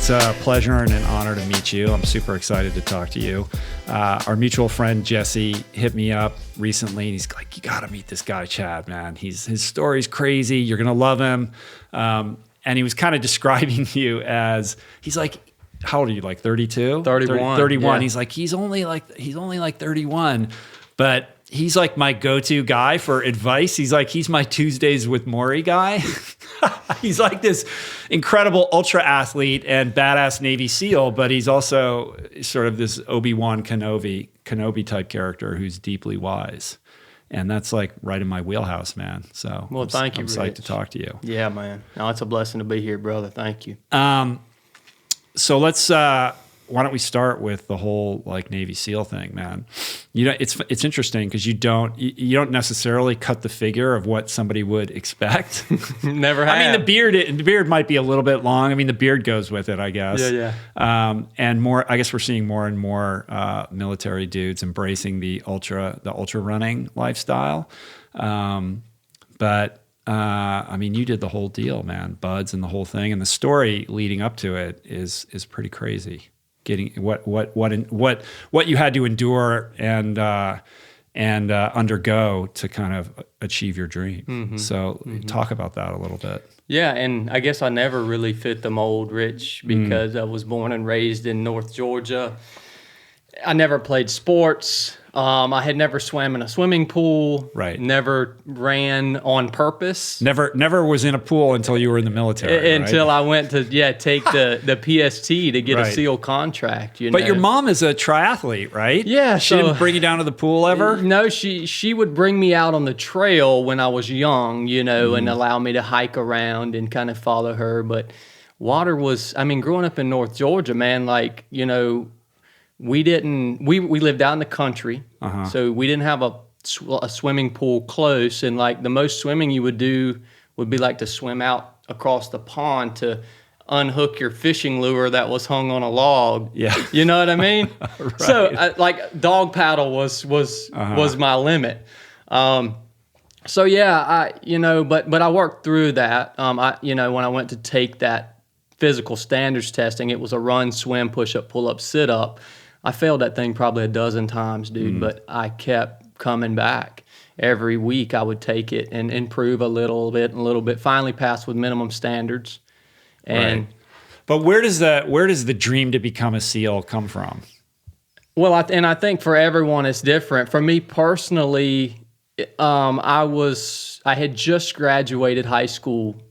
It's a pleasure and an honor to meet you. I'm super excited to talk to you. Our mutual friend Jesse hit me up recently, and he's like, "You got to meet this guy, Chad, man. His story's crazy. You're gonna love him." And he was kind of describing you as, he's like, "How old are you? Like 32? 31. 31. Yeah. He's like, he's only like 31, but he's like my go-to guy for advice. He's like, he's my Tuesdays with Maury guy." He's like this incredible ultra athlete and badass Navy SEAL, but he's also sort of this Obi-Wan Kenobi type character who's deeply wise. And that's like right in my wheelhouse, man. So well, thank you, I'm psyched to talk to you. Yeah, man. No, it's a blessing to be here, brother. Thank you. So let's, why don't we start with the whole like Navy SEAL thing, man? You know, it's interesting because you don't necessarily cut the figure of what somebody would expect. Never have. I mean, the beard might be a little bit long. I mean, the beard goes with it, I guess. Yeah. And more, I guess we're seeing more and more military dudes embracing the ultra running lifestyle. But I mean, you did the whole deal, man. Buds and the whole thing, and the story leading up to it is pretty crazy. Getting what you had to endure and undergo to kind of achieve your dream. Mm-hmm. So talk about that a little bit. Yeah, and I guess I never really fit the mold, Rich, because I was born and raised in North Georgia. I never played sports. I had never swam in a swimming pool. Right. Never ran on purpose. Never was in a pool until you were in the military. Until right? I went to take the PST to get right. a SEAL contract. But your mom is a triathlete, right? Yeah. She didn't bring you down to the pool ever? No, she would bring me out on the trail when I was young, and allow me to hike around and kind of follow her. But water was, I mean, growing up in North Georgia, man, like, we lived out in the country, so we didn't have a swimming pool close, and like the most swimming you would do would be like to swim out across the pond to unhook your fishing lure that was hung on a log. Yeah, you know what I mean. Right. So like dog paddle was my limit. So yeah, but I worked through that. When I went to take that physical standards testing, it was a run, swim, push up, pull up, sit up. I failed that thing probably a dozen times, dude, but I kept coming back. Every week I would take it and improve a little bit, finally pass with minimum standards. And right. But where does the dream to become a SEAL come from? Well, I think for everyone it's different. For me personally, I had just graduated high school.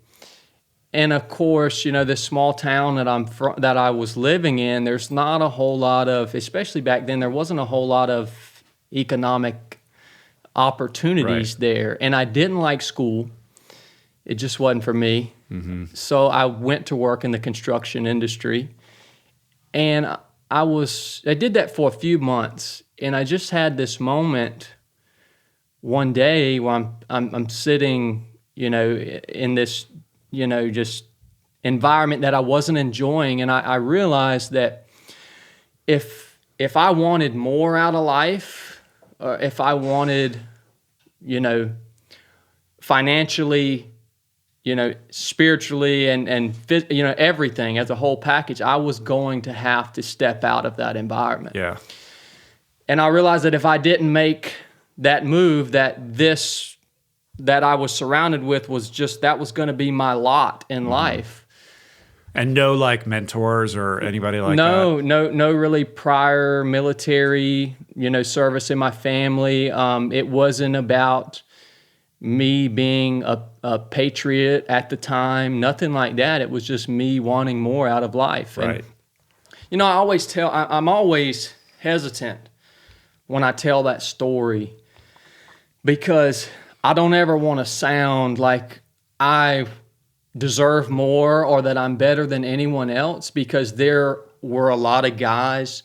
And of course, this small town that I was living in, there's not a whole lot of, especially back then, there wasn't a whole lot of economic opportunities there. And I didn't like school. It just wasn't for me. Mm-hmm. So I went to work in the construction industry. And I did that for a few months. And I just had this moment one day where I'm sitting, in this just environment that I wasn't enjoying. And I realized that if I wanted more out of life, or if I wanted, financially, spiritually and everything as a whole package, I was going to have to step out of that environment. Yeah. And I realized that if I didn't make that move, that I was surrounded with was going to be my lot in life. And no like mentors or anybody like that? No really prior military, service in my family. It wasn't about me being a patriot at the time, nothing like that. It was just me wanting more out of life. Right. And, I'm always hesitant when I tell that story because I don't ever want to sound like I deserve more or that I'm better than anyone else, because there were a lot of guys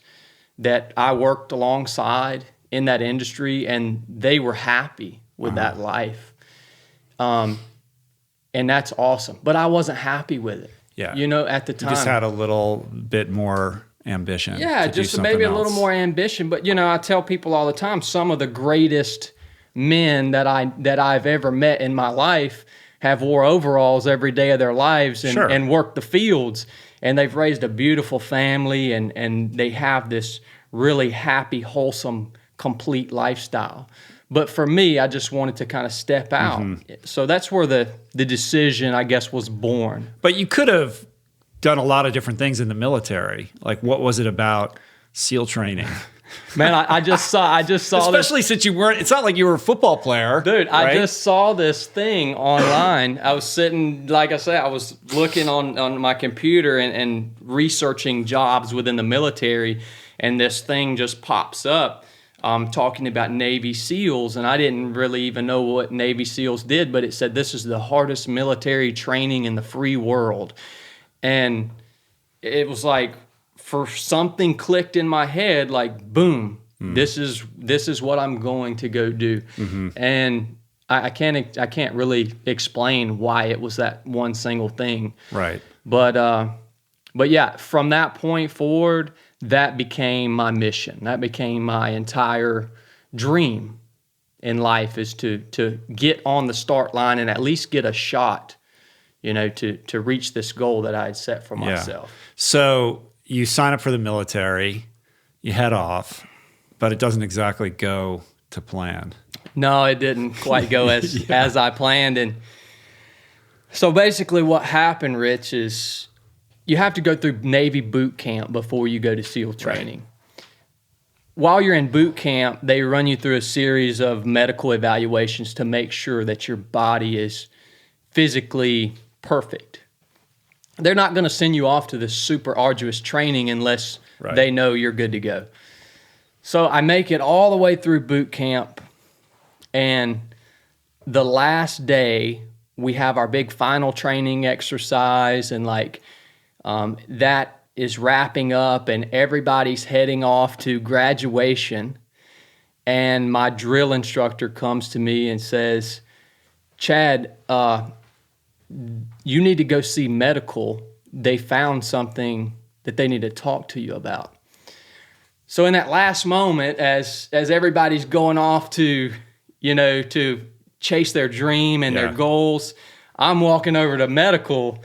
that I worked alongside in that industry and they were happy with that life. And that's awesome. But I wasn't happy with it. Yeah. At the time. You just had a little bit more ambition. Yeah, just maybe a little more ambition. But, I tell people all the time, some of the greatest men that I've ever met in my life have wore overalls every day of their lives and worked the fields. and they've raised a beautiful family, and they have this really happy, wholesome, complete lifestyle. But for me, I just wanted to kind of step out. So that's where the decision, I guess, was born. But you could have done a lot of different things in the military. Like, what was it about SEAL training? Man, I just saw Especially since you weren't, it's not like you were a football player. Dude, right? I just saw this thing online. I was sitting, like I said, I was looking on my computer and researching jobs within the military, and this thing just pops up talking about Navy SEALs, and I didn't really even know what Navy SEALs did, but it said this is the hardest military training in the free world. And it was like, for something clicked in my head, like, boom, this is what I'm going to go do. And I can't really explain why it was that one single thing. Right. But yeah, from that point forward, that became my mission. That became my entire dream in life, is to get on the start line and at least get a shot, to reach this goal that I had set for myself. So you sign up for the military, you head off, but it doesn't exactly go to plan. No, it didn't quite go as I planned. And so basically what happened, Rich, is you have to go through Navy boot camp before you go to SEAL training. Right. While you're in boot camp, they run you through a series of medical evaluations to make sure that your body is physically perfect. They're not going to send you off to this super arduous training unless they know you're good to go. So I make it all the way through boot camp, and the last day we have our big final training exercise, and that is wrapping up, and everybody's heading off to graduation. And my drill instructor comes to me and says, Chad, you need to go see medical. They found something that they need to talk to you about. So in that last moment, as everybody's going off to, to chase their dream and their goals, I'm walking over to medical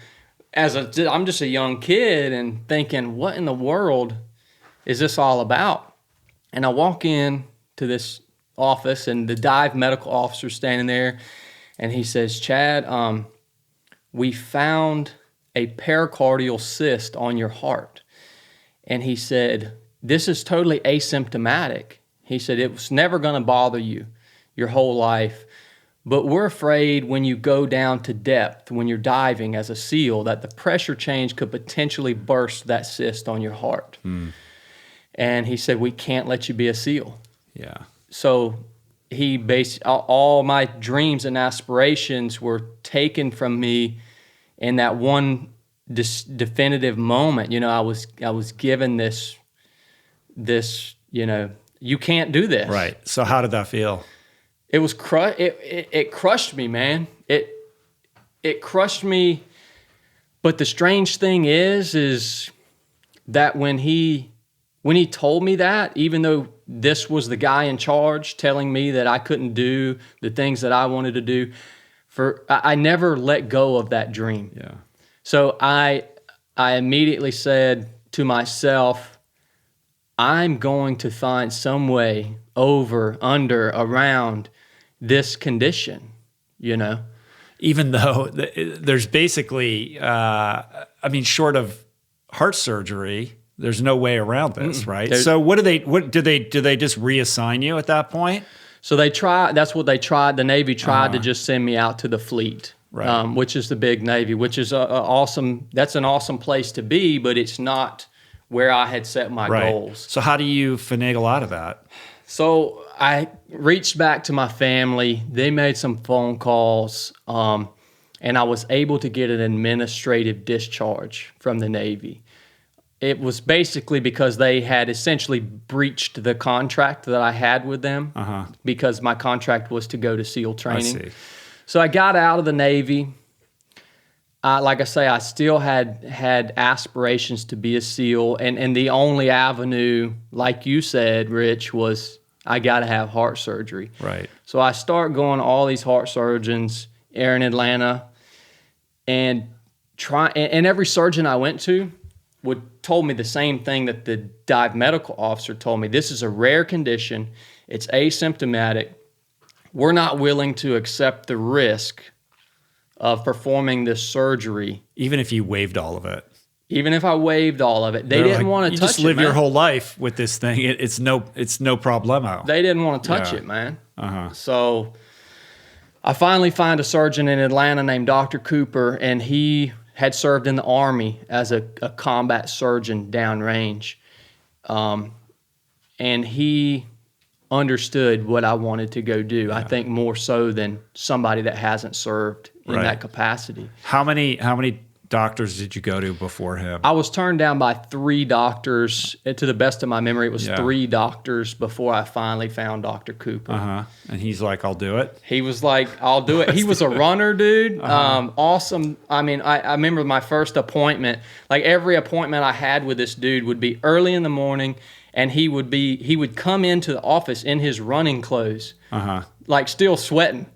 I'm just a young kid and thinking, what in the world is this all about? And I walk in to this office, and the dive medical officer's standing there, and he says, Chad, we found a pericardial cyst on your heart. And he said, this is totally asymptomatic. He said, it was never going to bother you your whole life, but we're afraid when you go down to depth, when you're diving as a SEAL, that the pressure change could potentially burst that cyst on your heart. And he said, we can't let you be a SEAL. Yeah. So he based all my dreams and aspirations were taken from me in that one definitive moment. I was given this, you can't do this. Right. So how did that feel? It was it crushed me, man. It crushed me. But the strange thing is that when he told me that, even though this was the guy in charge telling me that I couldn't do the things that I wanted to do, I never let go of that dream. Yeah. So I immediately said to myself, I'm going to find some way over, under, around this condition, Even though there's basically, short of heart surgery, there's no way around this, right? So what did they just reassign you at that point? So that's what they tried. The Navy tried to just send me out to the fleet, right. Which is the big Navy, which is that's an awesome place to be, but it's not where I had set my goals. So how do you finagle out of that? So I reached back to my family. They made some phone calls, and I was able to get an administrative discharge from the Navy. It was basically because they had essentially breached the contract that I had with them, because my contract was to go to SEAL training. I see. So I got out of the Navy. Like I say, I still had aspirations to be a SEAL, and the only avenue, like you said, Rich, was I got to have heart surgery. Right. So I start going to all these heart surgeons here in Atlanta, and every surgeon I went to told me the same thing that the dive medical officer told me. This is a rare condition. It's asymptomatic. We're not willing to accept the risk of performing this surgery. Even if you waived all of it. Even if I waived all of it, they didn't want to touch it. You just live your whole life with this thing. It's no problemo. They didn't want to touch it, man. So I finally find a surgeon in Atlanta named Dr. Cooper, and he had served in the Army as a combat surgeon downrange. And he understood what I wanted to go do. I think more so than somebody that hasn't served in that capacity. How many doctors did you go to before him? I was turned down by 3 doctors. To the best of my memory, it was 3 doctors before I finally found Dr. Cooper. And he's like, I'll do it? He was like, I'll do it. He was a runner, dude. Awesome. I mean, I remember my first appointment. Like every appointment I had with this dude would be early in the morning, and he would come into the office in his running clothes, like still sweating.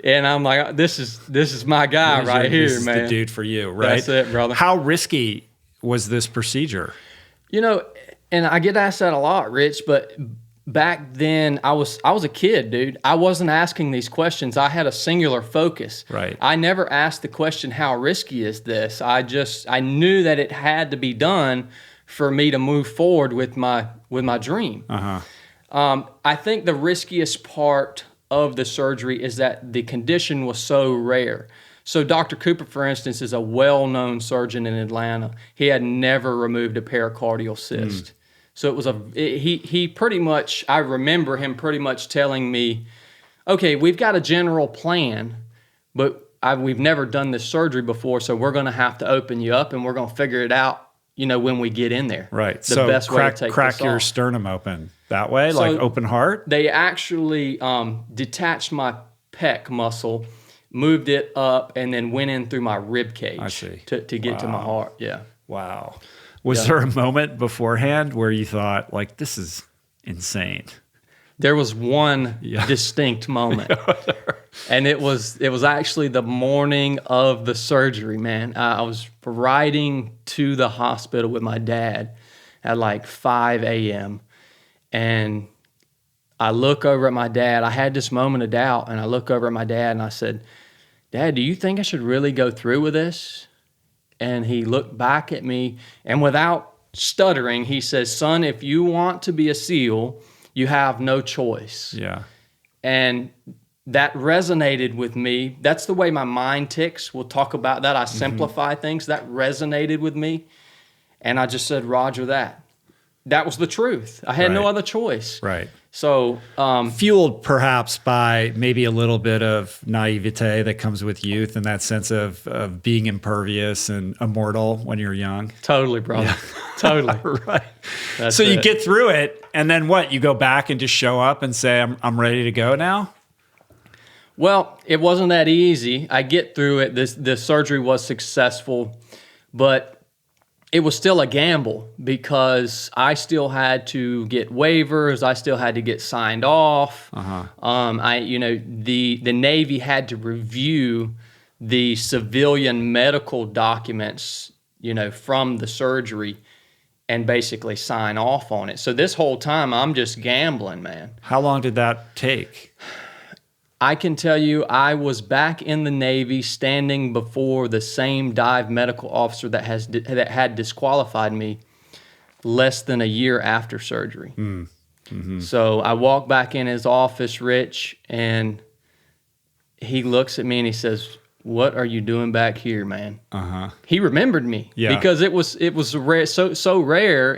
And I'm like, this is my guy right here, this man. This is the dude for you, right? That's it, brother. How risky was this procedure? You know, and I get asked that a lot, Rich, but back then I was a kid, dude. I wasn't asking these questions. I had a singular focus. Right. I never asked the question, how risky is this? I knew that it had to be done for me to move forward with my dream. I think the riskiest part of the surgery is that the condition was so rare. So Dr. Cooper, for instance, is a well-known surgeon in Atlanta. He had never removed a pericardial cyst. So it was he pretty much, I remember him pretty much telling me, okay, we've got a general plan, but we've never done this surgery before, so we're going to have to open you up and we're going to figure it out, when we get in there. Right. The best way to take crack this your off. sternum open that way, So like open heart? They actually detached my pec muscle, moved it up, and then went in through my rib cage. I see. To get to my heart. Yeah. Wow. Was there a moment beforehand where you thought, like, this is insane? There was one distinct moment. And it was actually the morning of the surgery, man. I was riding to the hospital with my dad at like 5 a.m. And I look over at my dad. I had this moment of doubt, and I look over at my dad and I said, Dad, do you think I should really go through with this? And he looked back at me, and without stuttering, he says, son, if you want to be a SEAL, you have no choice. Yeah. And that resonated with me. That's the way my mind ticks. We'll talk about that. I simplify things. That resonated with me. And I just said, Roger that. That was the truth. I had no other choice. Right. So fueled perhaps by maybe a little bit of naivete that comes with youth and that sense of being impervious and immortal when you're young. Totally, brother. Yeah. Totally. Right. So you get through it, and then what? You go back and just show up and say, I'm ready to go now? Well, it wasn't that easy. I get through it. The surgery was successful, but it was still a gamble because I still had to get waivers. I still had to get signed off. The Navy had to review the civilian medical documents, from the surgery and basically sign off on it. So this whole time I'm just gambling, man. How long did that take? I can tell you I was back in the Navy standing before the same dive medical officer that had disqualified me less than a year after surgery. So I walk back in his office, Rich, and he looks at me and he says, what are you doing back here, man? He remembered me because it was rare, so rare,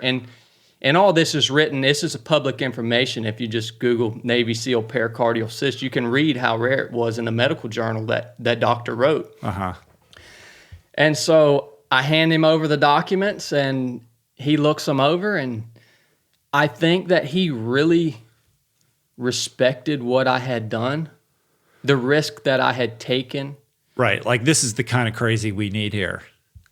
and all this is written. This is public information. If you just Google Navy SEAL pericardial cyst, you can read how rare it was in the medical journal that doctor wrote. And so I hand him over the documents, and he looks them over, and I think that he really respected what I had done, the risk that I had taken. Right, like this is the kind of crazy we need here.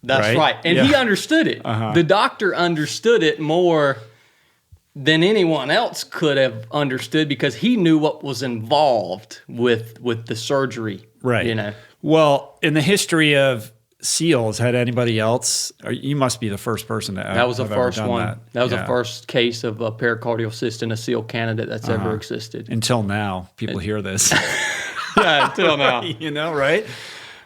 That's right. And he understood it. The doctor understood it more than anyone else could have understood because he knew what was involved with the surgery. Right. Well, in the history of SEALs, had anybody else? You must be the first person to That was the first one. That was Yeah. the first case of a pericardial cyst in a SEAL candidate that's ever existed. Until now, people hear this. Yeah, until now. You know, right?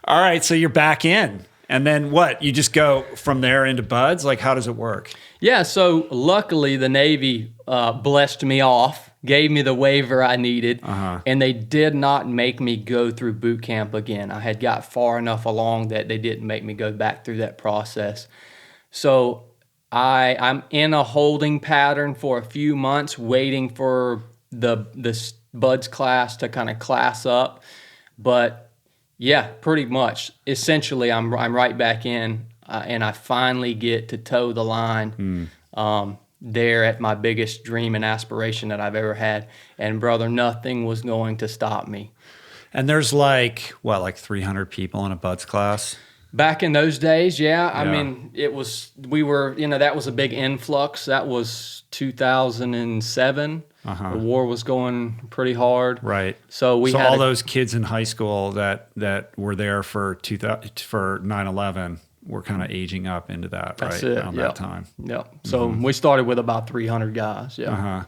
All right, so you're back in. And then what? You just go from there into buds? Like, how does it work? Yeah, so luckily the Navy blessed me off, gave me the waiver I needed, and they did not make me go through boot camp again. I had got far enough along that they didn't make me go back through that process. So I'm in a holding pattern for a few months, waiting for the buds class to kind of class up. But yeah, pretty much. Essentially, I'm right back in, and I finally get to toe the line there at my biggest dream and aspiration that I've ever had. And brother, nothing was going to stop me. And there's like 300 people in a buds class? Back in those days, yeah. I mean, that was a big influx. That was 2007. The war was going pretty hard. Right. So we had all those kids in high school that were there for 9/11 were kind of aging up into that, right? Around that time. Yeah. So we started with about 300 guys. Yeah.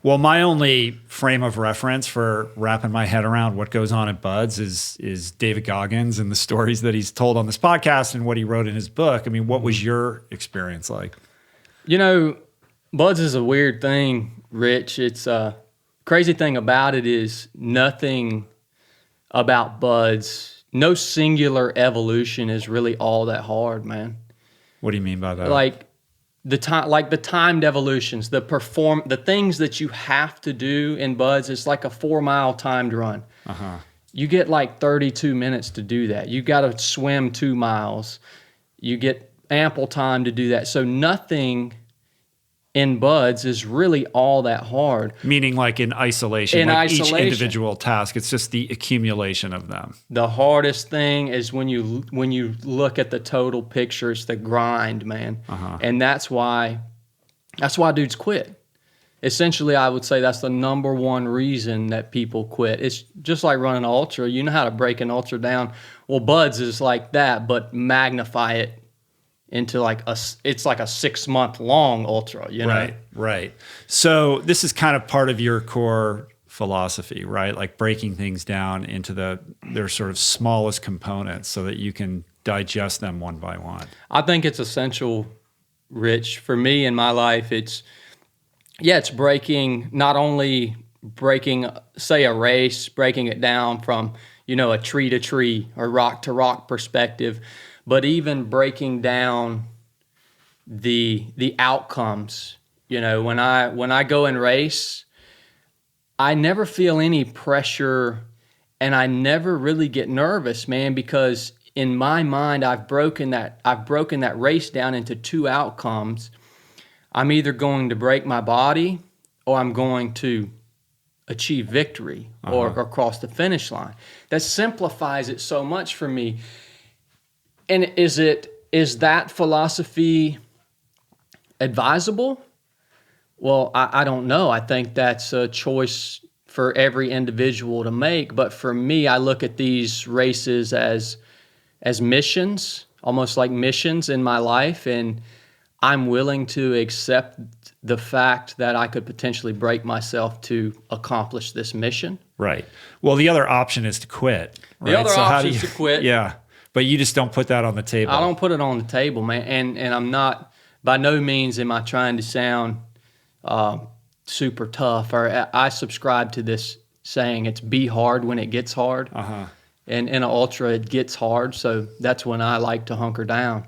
Well, my only frame of reference for wrapping my head around what goes on at Buds is David Goggins and the stories that he's told on this podcast and what he wrote in his book. I mean, what was your experience like? You know, Buds is a weird thing, Rich. It's crazy thing about it is nothing about Buds, no singular evolution is really all that hard, man. What do you mean by that? Like the timed evolutions, the things that you have to do in Buds, it's like a 4-mile timed run. You get like 32 minutes to do that. You got to swim 2 miles. You get ample time to do that. So nothing in Buds is really all that hard. Meaning like in isolation, each individual task, it's just the accumulation of them. The hardest thing is when you look at the total picture, it's the grind, man. And that's why dudes quit. Essentially, I would say that's the number one reason that people quit. It's just like running an ultra. You know how to break an ultra down. Well, Buds is like that, but magnify it into it's like a 6-month long ultra, you know? Right. So this is kind of part of your core philosophy, right? Like breaking things down into their sort of smallest components so that you can digest them one by one. I think it's essential, Rich. For me in my life, it's not only breaking, say, a race, breaking it down from, a tree to tree or rock to rock perspective, but even breaking down the outcomes. When I go and race, I never feel any pressure and I never really get nervous, man, because in my mind I've broken that race down into 2 outcomes. I'm either going to break my body or I'm going to achieve victory or cross the finish line. That simplifies it so much for me. And is that philosophy advisable? Well, I don't know. I think that's a choice for every individual to make. But for me, I look at these races as missions, almost like missions in my life. And I'm willing to accept the fact that I could potentially break myself to accomplish this mission. Right. Well, the other option is to quit. Right? The other option is to quit. Yeah. But you just don't put that on the table. I don't put it on the table, man. And I'm not, by no means am I trying to sound super tough. Or I subscribe to this saying, it's be hard when it gets hard. And in an ultra, it gets hard. So that's when I like to hunker down.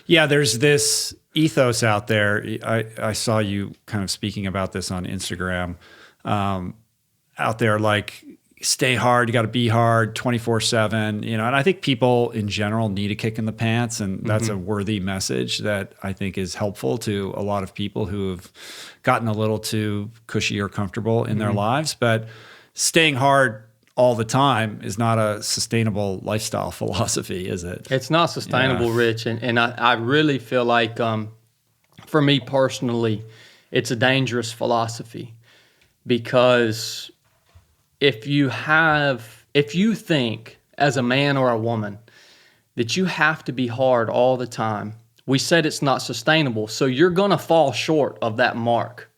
Yeah, there's this ethos out there. I saw you kind of speaking about this on Instagram. Out there, like, stay hard, you got to be hard 24/7, and I think people in general need a kick in the pants, and that's a worthy message that I think is helpful to a lot of people who have gotten a little too cushy or comfortable in their lives. But staying hard all the time is not a sustainable lifestyle philosophy, is it? It's not sustainable, Rich, and I really feel like for me personally, it's a dangerous philosophy, because if you think as a man or a woman that you have to be hard all the time. We said it's not sustainable, so you're going to fall short of that mark.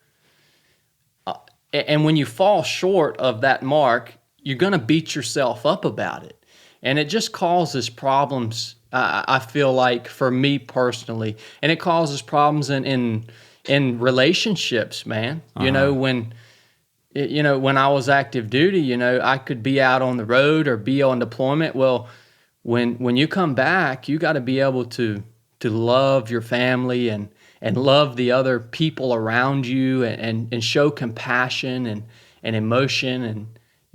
And when you fall short of that mark, you're going to beat yourself up about it. And it just causes problems, I feel like, for me personally. And it causes problems in relationships, man. You know, when I was active duty, you know, I could be out on the road or be on deployment. Well, when you come back, you got to be able to love your family and love the other people around you and show compassion and emotion and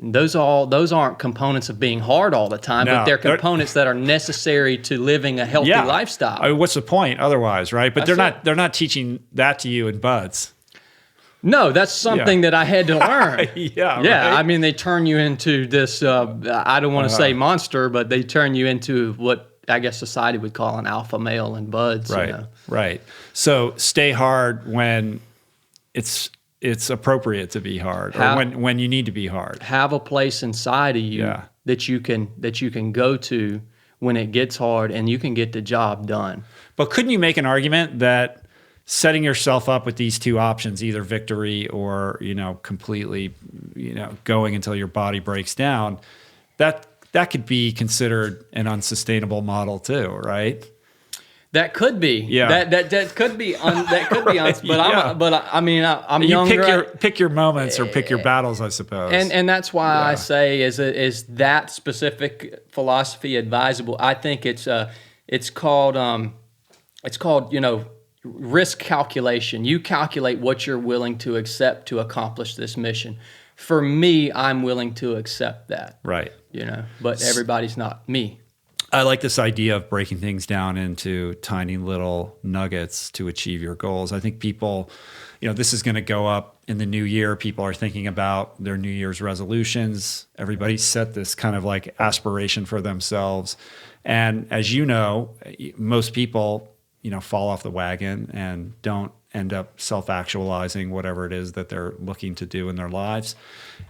those aren't components of being hard all the time, No, but they're components that are necessary to living a healthy lifestyle. I mean, what's the point otherwise, right? But they're not teaching that to you in buds. No, that's something that I had to learn. Yeah. Right? I mean, They they turn you into this, I don't want to say monster, but they turn you into what I guess society would call an alpha male in buds. Right, you know? right. So stay hard when it's appropriate to be hard, or when you need to be hard. Have a place inside of you that you can go to when it gets hard, and you can get the job done. But couldn't you make an argument that setting yourself up with these two options, either victory or, you know, completely, you know, going until your body breaks down, that could be considered an unsustainable model too, right? That could be. Yeah. That could be. That could be. Right, I'm you younger. pick your moments or pick your battles, I suppose. And that's why I say is that specific philosophy advisable? I think it's called you know, risk calculation. You calculate what you're willing to accept to accomplish this mission. For me, I'm willing to accept that. Right. You know, but everybody's not me. I like this idea of breaking things down into tiny little nuggets to achieve your goals. I think people, you know, this is going to go up in the new year. People are thinking about their New Year's resolutions. Everybody set this kind of like aspiration for themselves. And as you know, most people, you know, fall off the wagon and don't end up self-actualizing whatever it is that they're looking to do in their lives.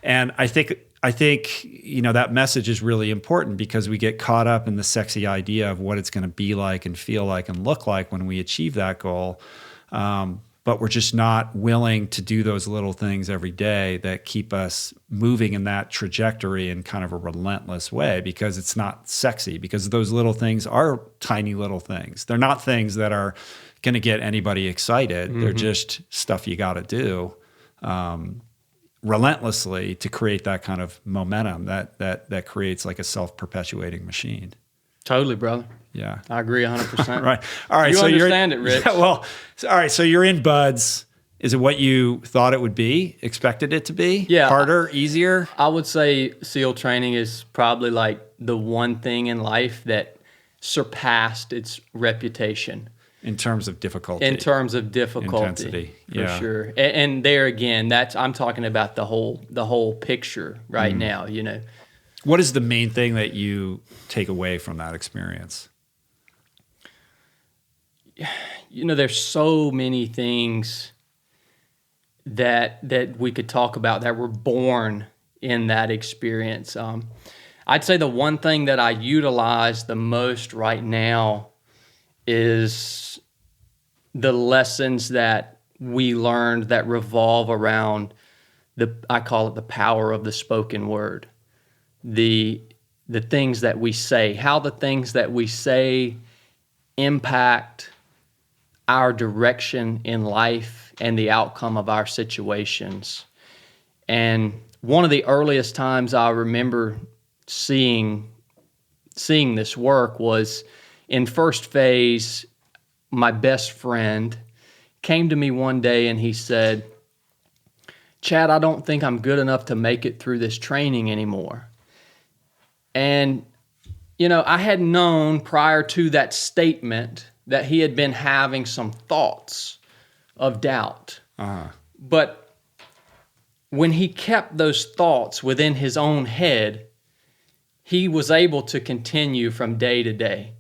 And I think, you know, that message is really important because we get caught up in the sexy idea of what it's going to be like and feel like and look like when we achieve that goal. But we're just not willing to do those little things every day that keep us moving in that trajectory in kind of a relentless way, because it's not sexy, because those little things are tiny little things. They're not things that are going to get anybody excited. They're just stuff you got to do relentlessly to create that kind of momentum that creates like a self-perpetuating machine. Totally, brother. Yeah. I agree 100%. Right. All right. You so understand it, Rich. Yeah, well, all right. So you're in buds. Is it what you thought it would be, expected it to be? Yeah. Harder, easier? I would say SEAL training is probably like the one thing in life that surpassed its reputation. In terms of difficulty. Intensity, for sure. And there again, I'm talking about the whole picture right now, you know. What is the main thing that you take away from that experience? You know, there's so many things that we could talk about that were born in that experience. I'd say the one thing that I utilize the most right now is the lessons that we learned that revolve around I call it the power of the spoken word. The things that we say, how the things that we say impact our direction in life and the outcome of our situations. And one of the earliest times I remember seeing this work was in first phase. My best friend came to me one day and he said, "Chad, I don't think I'm good enough to make it through this training anymore." And, you know, I had known prior to that statement that he had been having some thoughts of doubt. But when he kept those thoughts within his own head, he was able to continue from day to day.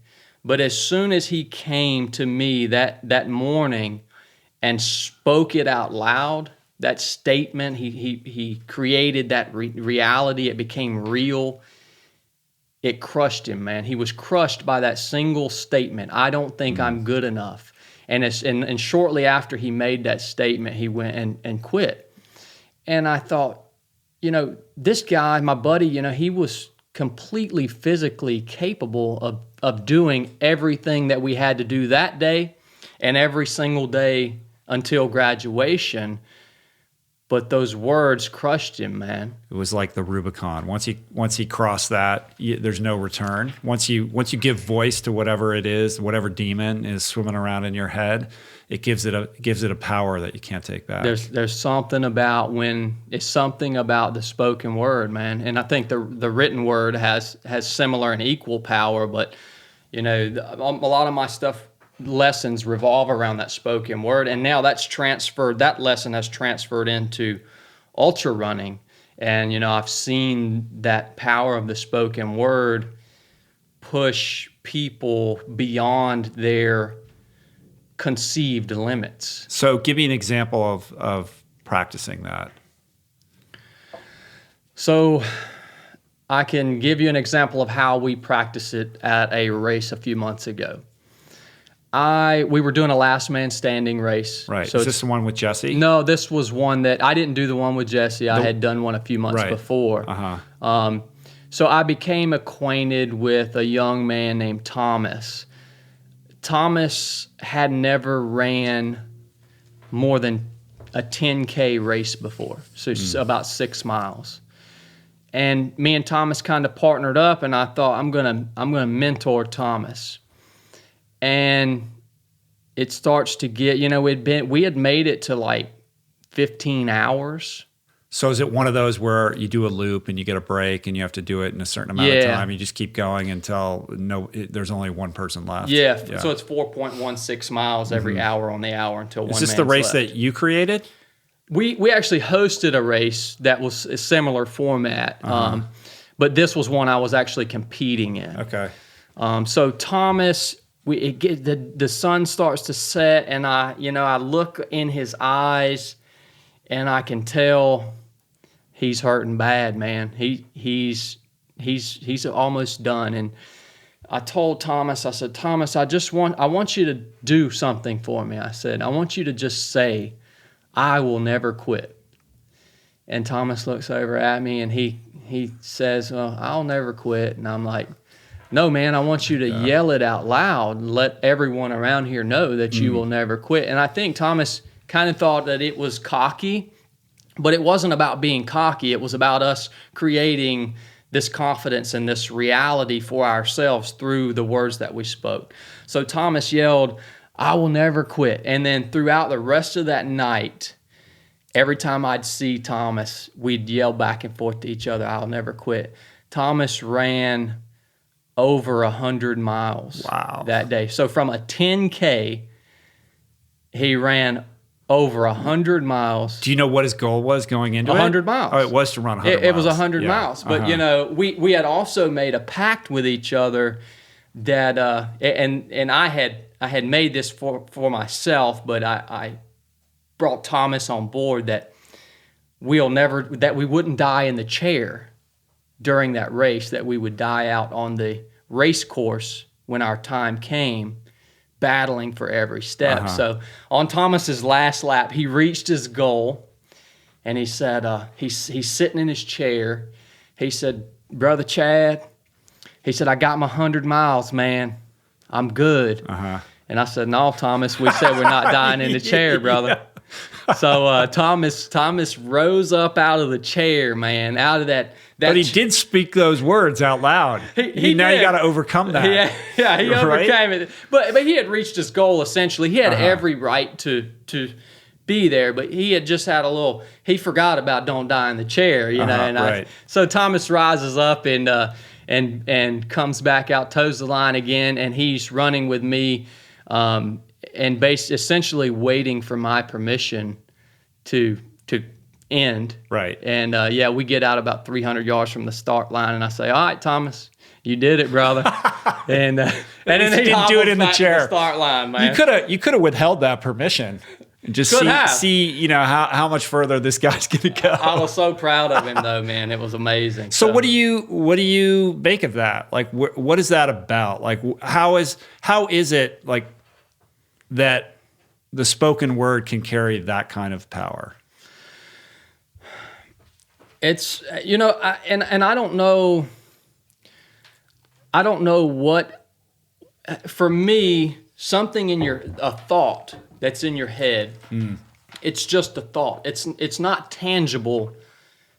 But as soon as he came to me that morning and spoke it out loud, that statement, he created that reality. It became real. it crushed him, man. He was crushed by that single statement. I don't think I'm good enough. And shortly after he made that statement, he went and quit. And I thought, this guy, my buddy, he was completely physically capable of doing everything that we had to do that day and every single day until graduation. But those words crushed him, man. It was like the Rubicon. Once he crossed that, there's no return. Once you give voice to whatever it is, whatever demon is swimming around in your head, it gives it a power that you can't take back. There's something about the spoken word, man. And I think the written word has similar and equal power. But a lot of my lessons revolve around that spoken word, and now that lesson has transferred into ultra running. And I've seen that power of the spoken word push people beyond their conceived limits. So give me an example of practicing that. So I can give you an example of how we practice it at a race a few months ago. We were doing a last man standing race. Right. So is this the one with Jesse? No, this was one that I didn't do the one with Jesse. I had done one a few months before. Uh-huh. So I became acquainted with a young man named Thomas. Thomas had never ran more than a 10K race before, so it's about 6 miles. And me and Thomas kind of partnered up, and I thought I'm gonna mentor Thomas. And it starts to get, we had made it to like 15 hours. So is it one of those where you do a loop and you get a break and you have to do it in a certain amount of time? You just keep going until there's only one person left. Yeah. So it's 4.16 miles every hour on the hour until one man's left. Is this the race that you created? We actually hosted a race that was a similar format, but this was one I was actually competing in. Okay. So Thomas, the sun starts to set, and I look in his eyes, and I can tell he's hurting bad, man. He's almost done. And I told Thomas, I said, Thomas, I want you to do something for me. I said, I want you to just say, I will never quit. And Thomas looks over at me and he says, I'll never quit. And I'm like, no, man, I want you to yell it out loud and let everyone around here know that you will never quit. And I think Thomas kind of thought that it was cocky, but it wasn't about being cocky. It was about us creating this confidence and this reality for ourselves through the words that we spoke. So Thomas yelled, I will never quit. And then throughout the rest of that night, every time I'd see Thomas, we'd yell back and forth to each other, I'll never quit. Thomas ran over 100 miles that day. So from a 10K, he ran over 100 miles. Do you know what his goal was going into 100 miles. Oh, it was to run 100 miles. It was 100 miles. But, we had also made a pact with each other that, and I had made this for myself, but I brought Thomas on board that we wouldn't die in the chair during that race, that we would die out on the race course when our time came, battling for every step. So on Thomas's last lap, he reached his goal, and he said, he's sitting in his chair. He said, Brother Chad, he said, I got my 100 miles, man. I'm good. And I said, no, Thomas, we said we're not dying in the chair, brother. So Thomas rose up out of the chair, man, out of that. But he did speak those words out loud. He now you got to overcome that. Yeah, he overcame it. But he had reached his goal, essentially. He had every right to be there, but he had just had he forgot about don't die in the chair, And so Thomas rises up and comes back out, toes the line again, and he's running with me, and essentially waiting for my permission to end. Right. And we get out about 300 yards from the start line, and I say, all right, Thomas, you did it, brother. and then he didn't do it in the chair. The start line, man. You could have withheld that permission. And just Could have. see, you know, how much further this guy's going to go. I was so proud of him, though, man. It was amazing. So what do you make of that? Like, what is that about? Like, how is it like that the spoken word can carry that kind of power? It's, you know, I don't know. I don't know what, for me, something in a thought that's in your head, it's just a thought. It's not tangible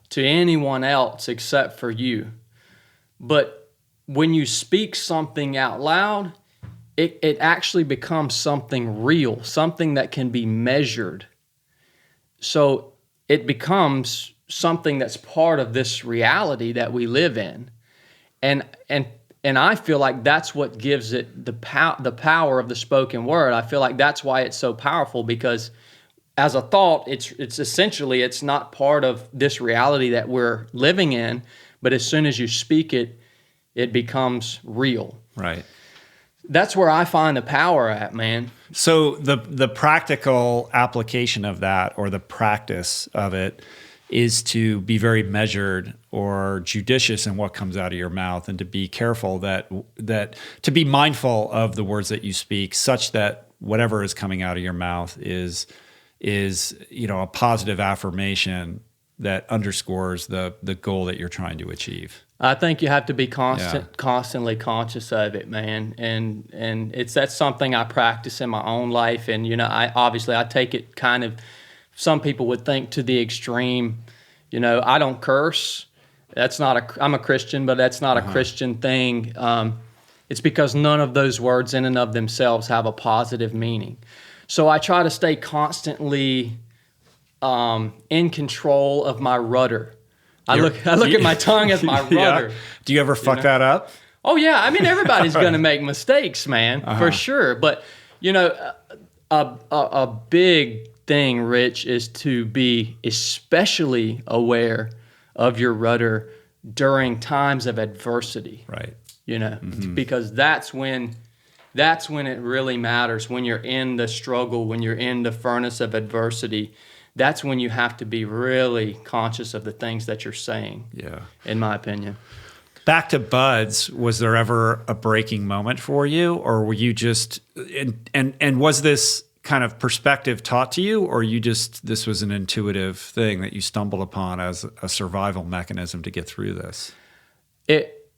to anyone else except for you. But when you speak something out loud, it actually becomes something real, something that can be measured. So it becomes something that's part of this reality that we live in. And I feel like that's what gives it the power of the spoken word. I feel like that's why it's so powerful, because as a thought, it's essentially, it's not part of this reality that we're living in, but as soon as you speak it, it becomes real. Right. That's where I find the power at, man. So the practical application of that, or the practice of it, is to be very measured or judicious in what comes out of your mouth, and to be careful that to be mindful of the words that you speak, such that whatever is coming out of your mouth is you know, a positive affirmation that underscores the goal that you're trying to achieve. I think you have to be constantly conscious of it, man. And that's something I practice in my own life. And, you know, I take it kind of, some people would think, to the extreme. You know, I don't curse. I'm a Christian, but that's not a Christian thing. It's because none of those words in and of themselves have a positive meaning. So I try to stay constantly in control of my rudder. I look at my tongue as my rudder. Yeah. Do you ever fuck that up? Oh yeah, I mean, everybody's going to make mistakes, man, for sure. But you know, a big thing, Rich, is to be especially aware of your rudder during times of adversity. Right. You know, because that's when it really matters. When you're in the struggle, when you're in the furnace of adversity, that's when you have to be really conscious of the things that you're saying. Yeah. In my opinion. Back to Buds, was there ever a breaking moment for you, or were you just and was this kind of perspective taught to you, or this was an intuitive thing that you stumbled upon as a survival mechanism to get through this?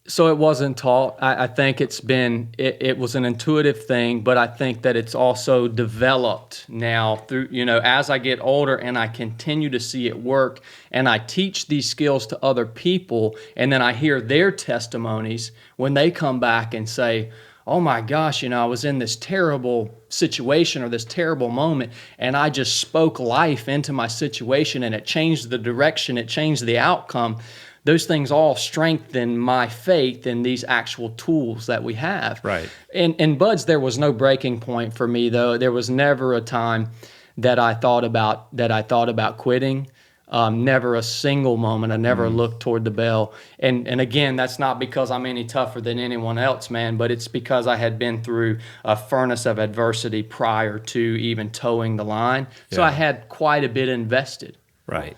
So it wasn't taught. I think it was an intuitive thing, but I think that it's also developed now through, you know, as I get older and I continue to see it work, and I teach these skills to other people, and then I hear their testimonies when they come back and say, oh my gosh, you know, I was in this terrible situation or this terrible moment, and I just spoke life into my situation, and it changed the direction, it changed the outcome. Those things all strengthen my faith in these actual tools that we have. Right. In Buds, there was no breaking point for me, though. There was never a time that I thought about quitting. Never a single moment. I never looked toward the bell. And again, that's not because I'm any tougher than anyone else, man, but it's because I had been through a furnace of adversity prior to even towing the line. Yeah. So I had quite a bit invested. Right.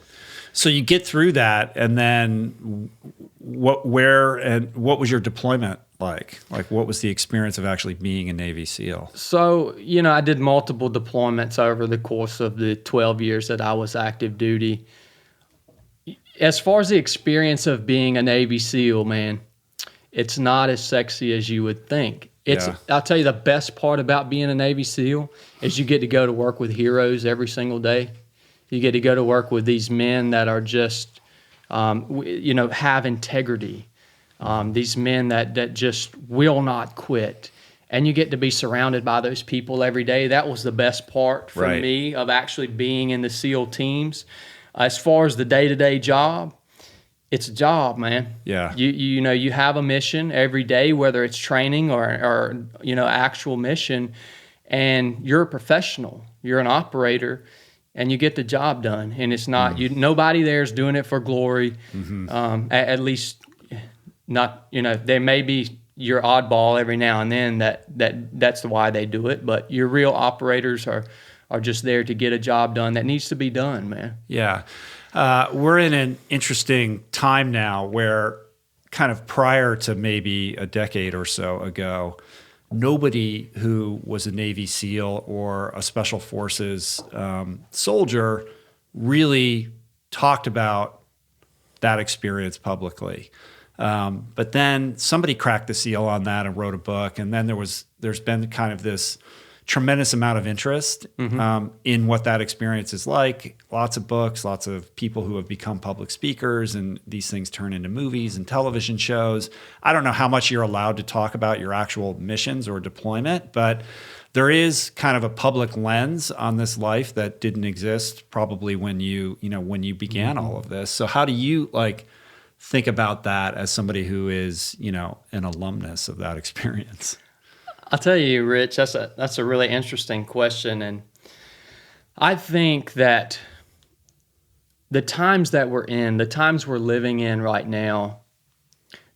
So you get through that, and then what was your deployment like? Like, what was the experience of actually being a Navy SEAL? So, you know, I did multiple deployments over the course of the 12 years that I was active duty. As far as the experience of being a Navy SEAL, man, it's not as sexy as you would think. I'll tell you, the best part about being a Navy SEAL is you get to go to work with heroes every single day. You get to go to work with these men that are just, you know, have integrity. These men that just will not quit. And you get to be surrounded by those people every day. That was the best part for me of actually being in the SEAL teams. As far as the day-to-day job, it's a job, man. Yeah. You know, you have a mission every day, whether it's training or you know, actual mission, and you're a professional. You're an operator. And you get the job done, and it's not nobody there is doing it for glory. At least, not, you know, there may be your oddball every now and then that's why they do it. But your real operators are just there to get a job done that needs to be done, man. Yeah. We're in an interesting time now where kind of prior to maybe a decade or so ago, nobody who was a Navy SEAL or a Special Forces soldier really talked about that experience publicly. But then somebody cracked the seal on that and wrote a book. And then there's been kind of this tremendous amount of interest in what that experience is like. Lots of books, lots of people who have become public speakers, and these things turn into movies and television shows. I don't know how much you're allowed to talk about your actual missions or deployment, but there is kind of a public lens on this life that didn't exist probably when you began all of this. So how do you think about that as somebody who is, an alumnus of that experience? I'll tell you, Rich, that's a really interesting question. And I think that the times that we're in, the times we're living in right now,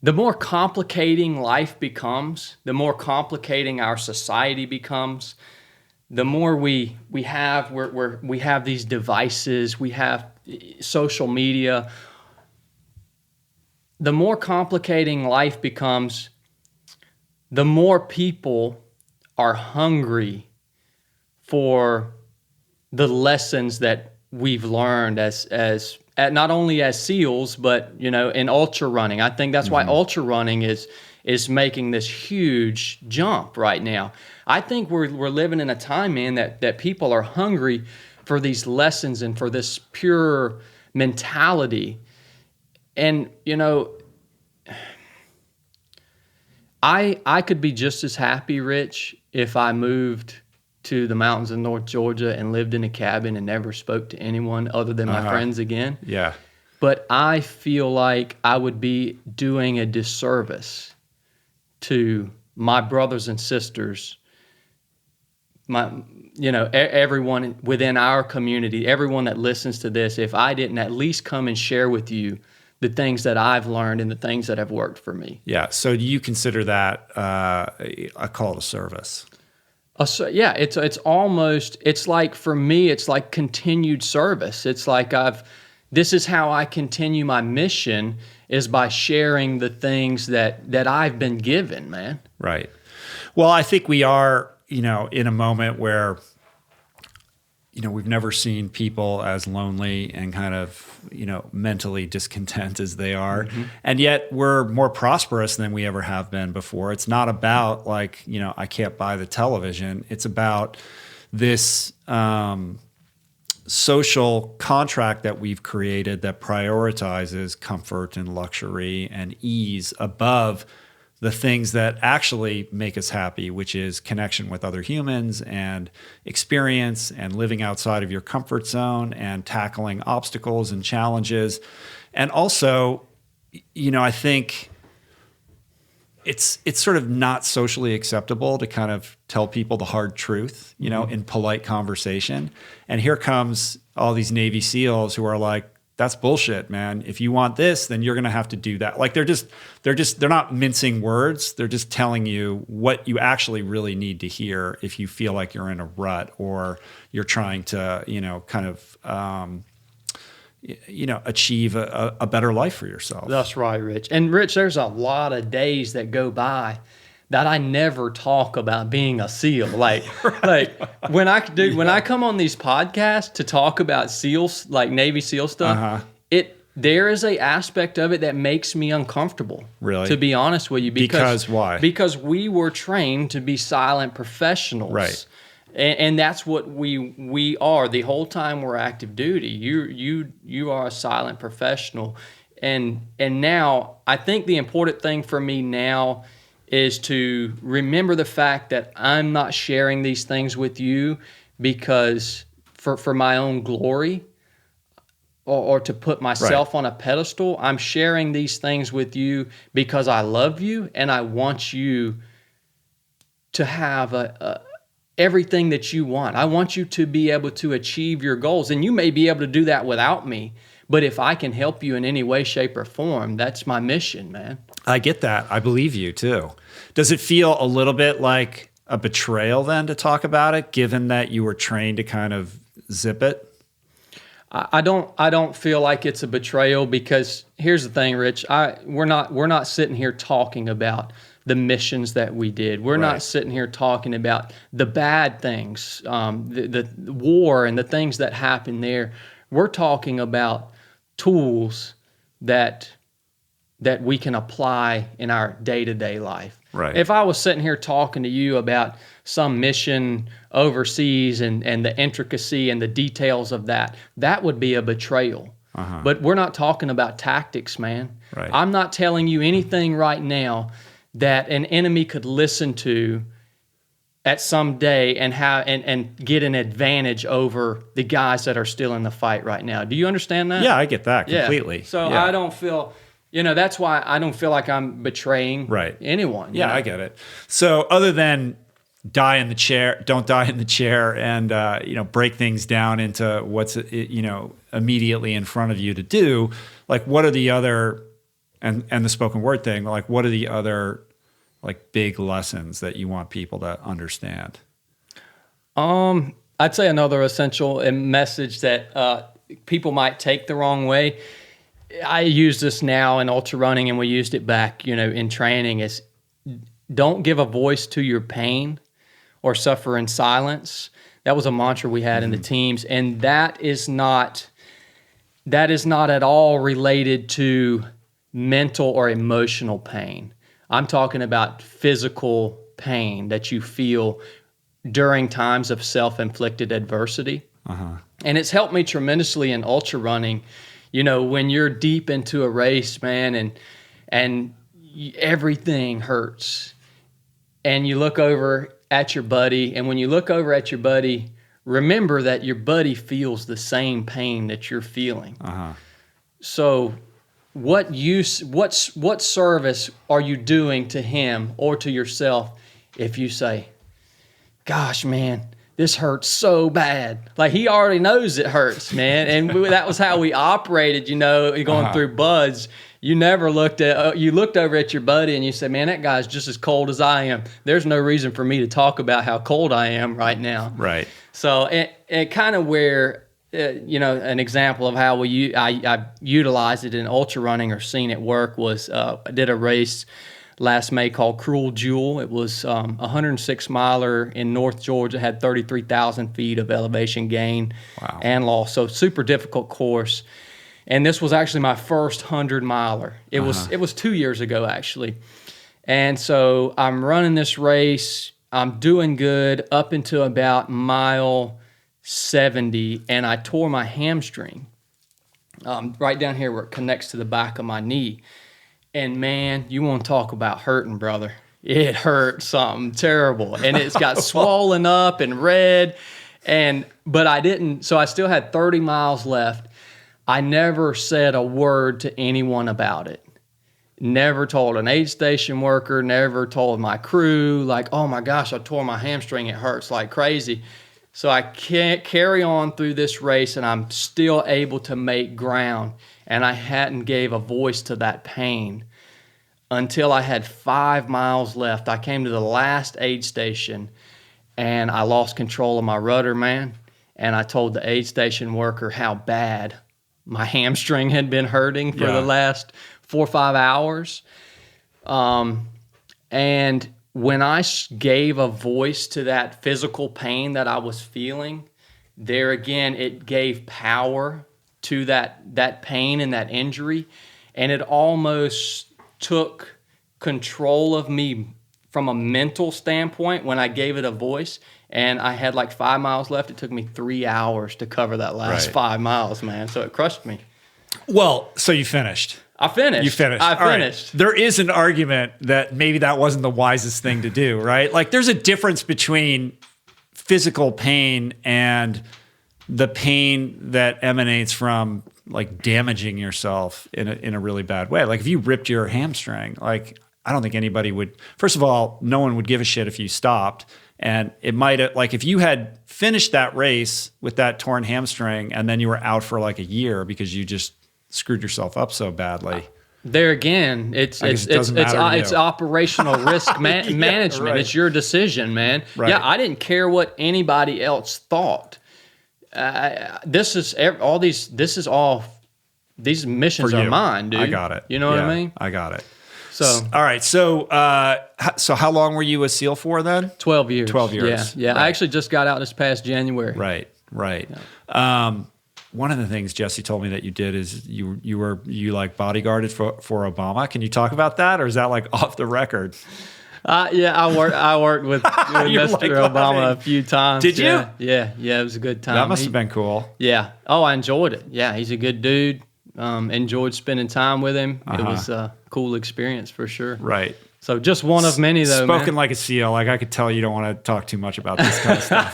the more complicating life becomes, the more complicating our society becomes, the more we have these devices, we have social media. The more complicating life becomes, the more people are hungry for the lessons that we've learned as not only as SEALs, but in ultra running. I think that's why ultra running is making this huge jump right now. I think we're living in a time, man, that people are hungry for these lessons and for this pure mentality. And I could be just as happy, Rich, if I moved to the mountains of North Georgia and lived in a cabin and never spoke to anyone other than my friends again. Yeah. But I feel like I would be doing a disservice to my brothers and sisters, everyone within our community, everyone that listens to this, if I didn't at least come and share with you the things that I've learned and the things that have worked for me. Yeah. So do you consider that a call to service? Yeah, it's like, for me, it's like continued service. It's like this is how I continue my mission, is by sharing the things that I've been given, man. Right. Well, I think we are, in a moment where, we've never seen people as lonely and kind of, mentally discontent as they are. Mm-hmm. And yet we're more prosperous than we ever have been before. It's not about I can't buy the television. It's about this social contract that we've created that prioritizes comfort and luxury and ease above the things that actually make us happy, which is connection with other humans and experience and living outside of your comfort zone and tackling obstacles and challenges. And also, I think it's sort of not socially acceptable to kind of tell people the hard truth, in polite conversation. And here comes all these Navy SEALs who are like, that's bullshit, man. If you want this, then you're going to have to do that. Like they're not mincing words. They're just telling you what you actually really need to hear if you feel like you're in a rut or you're trying to, achieve a better life for yourself. That's right, Rich. And Rich, there's a lot of days that go by that I never talk about being a SEAL. Like when I come on these podcasts to talk about SEALs, like Navy SEAL stuff, there is a aspect of it that makes me uncomfortable. Really? To be honest with you. Because why? Because we were trained to be silent professionals. Right. And that's what we are the whole time we're active duty. You are a silent professional. And now I think the important thing for me now is to remember the fact that I'm not sharing these things with you because for my own glory or to put myself on a pedestal. I'm sharing these things with you because I love you and I want you to have everything that you want. I want you to be able to achieve your goals. And you may be able to do that without me, but if I can help you in any way, shape, or form, that's my mission, man. I get that. I believe you too. Does it feel a little bit like a betrayal then to talk about it, given that you were trained to kind of zip it? I don't feel like it's a betrayal, because here's the thing, Rich. We're not sitting here talking about the missions that we did. We're not sitting here talking about the bad things, the war and the things that happened there. We're talking about tools that we can apply in our day-to-day life. Right. If I was sitting here talking to you about some mission overseas and the intricacy and the details of that would be a betrayal. But we're not talking about tactics, man. Right. I'm not telling you anything right now that an enemy could listen to at some day and get an advantage over the guys that are still in the fight right now. Do you understand that? Yeah, I get that completely. Yeah. So yeah. I don't feel, that's why I don't feel like I'm betraying anyone. Yeah, I get it. So other than don't die in the chair and, break things down into what's, immediately in front of you to do, like what are the other, and the spoken word thing, like what are the other like big lessons that you want people to understand? I'd say another essential message that people might take the wrong way. I use this now in ultra running, and we used it back, in training, is don't give a voice to your pain or suffer in silence. That was a mantra we had in the teams, and that is not at all related to mental or emotional pain. I'm talking about physical pain that you feel during times of self-inflicted adversity. And it's helped me tremendously in ultra running. When you're deep into a race, man, and everything hurts, and you look over at your buddy, and when you look over at your buddy, remember that your buddy feels the same pain that you're feeling. So what service are you doing to him or to yourself if you say, gosh, man, this hurts so bad? Like, he already knows it hurts, man. And that was how we operated, going through buds. You never looked over at your buddy and you said, man, that guy's just as cold as I am. There's no reason for me to talk about how cold I am right now. Right. So it kind of where, an example of how I utilized it in ultra running or seen it work was I did a race last May called Cruel Jewel. It was a 106 miler in North Georgia, had 33,000 feet of elevation gain and loss. So super difficult course. And this was actually my first 100 miler. It was 2 years ago, actually. And so I'm running this race. I'm doing good up into about mile 70, and I tore my hamstring right down here where it connects to the back of my knee. And man, you want to talk about hurting, brother. It hurt something terrible. And it's got swollen up and red. But I didn't, so I still had 30 miles left. I never said a word to anyone about it. Never told an aid station worker, never told my crew, like, oh my gosh, I tore my hamstring, it hurts like crazy. So I can't carry on through this race, and I'm still able to make ground. And I hadn't gave a voice to that pain until I had 5 miles left. I came to the last aid station, and I lost control of my rudder, man. And I told the aid station worker how bad my hamstring had been hurting for the last 4 or 5 hours. And when I gave a voice to that physical pain that I was feeling, there again, it gave power to that pain and that injury. And it almost took control of me from a mental standpoint when I gave it a voice. And I had like 5 miles left. It took me 3 hours to cover that last 5 miles, man. So it crushed me. Well, so you finished. I finished. You finished. I finished. Right. There is an argument that maybe that wasn't the wisest thing to do, right? Like, there's a difference between physical pain and the pain that emanates from like damaging yourself in a really bad way. Like, if you ripped your hamstring, like, I don't think anybody would, first of all, no one would give a shit if you stopped. And it might have, like, if you had finished that race with that torn hamstring and then you were out for like a year because you just screwed yourself up so badly. there again, it's operational risk management. Right. It's your decision, man. Right. Yeah, I didn't care what anybody else thought. These missions are mine, dude. I got it. You know what I mean? I got it. So, all right. So how long were you a SEAL for then? 12 years. 12 years. Yeah. Right. I actually just got out this past January. Right. Yeah. One of the things Jesse told me that you did is you like bodyguarded for Obama. Can you talk about that, or is that like off the record? I worked with Mr. like Obama a few times. Did you? Yeah. It was a good time. That must have been cool. Yeah. Oh, I enjoyed it. Yeah, he's a good dude. Enjoyed spending time with him. It was a cool experience for sure. Right. So just one of many, though. Spoken like a SEAL. Like I could tell you don't want to talk too much about this kind of stuff.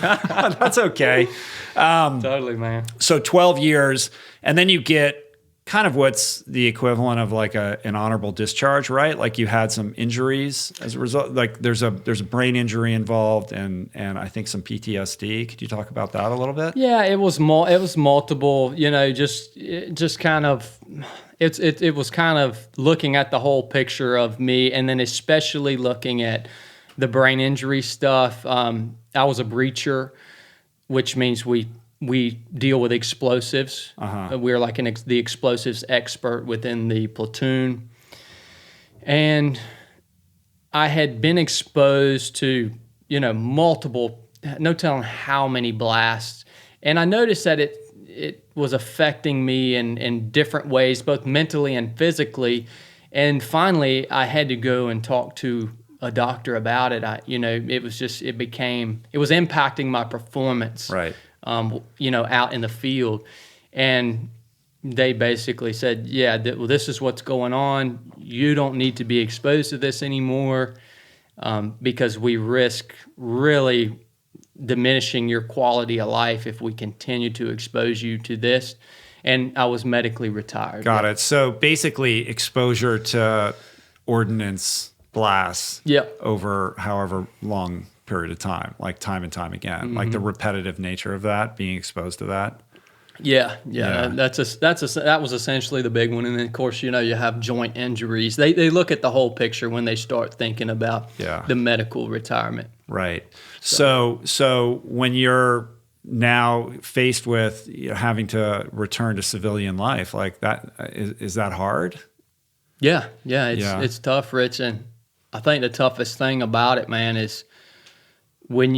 That's okay. Totally, man. So 12 years, and then you get kind of what's the equivalent of like an honorable discharge, right? Like you had some injuries as a result. Like there's a brain injury involved, and I think some PTSD. Could you talk about that a little bit? Yeah, it was multiple. You know, just kind of. It was kind of looking at the whole picture of me, and then especially looking at the brain injury stuff. I was a breacher, which means we deal with explosives. We're like the explosives expert within the platoon. And I had been exposed to, multiple, no telling how many blasts. And I noticed that it was affecting me in different ways, both mentally and physically. And finally, I had to go and talk to a doctor about it. It was impacting my performance. Right. Out in the field. And they basically said, this is what's going on. You don't need to be exposed to this anymore because we risk really diminishing your quality of life if we continue to expose you to this. And I was medically retired. Got it. So basically exposure to ordnance blasts over however long period of time, like time and time again, like the repetitive nature of that, being exposed to that. Yeah. That was essentially the big one. And then of course, you have joint injuries. They look at the whole picture when they start thinking about the medical retirement. Right. So when you're now faced with having to return to civilian life, like that, is that hard? Yeah. It's tough, Rich. And I think the toughest thing about it, man, is when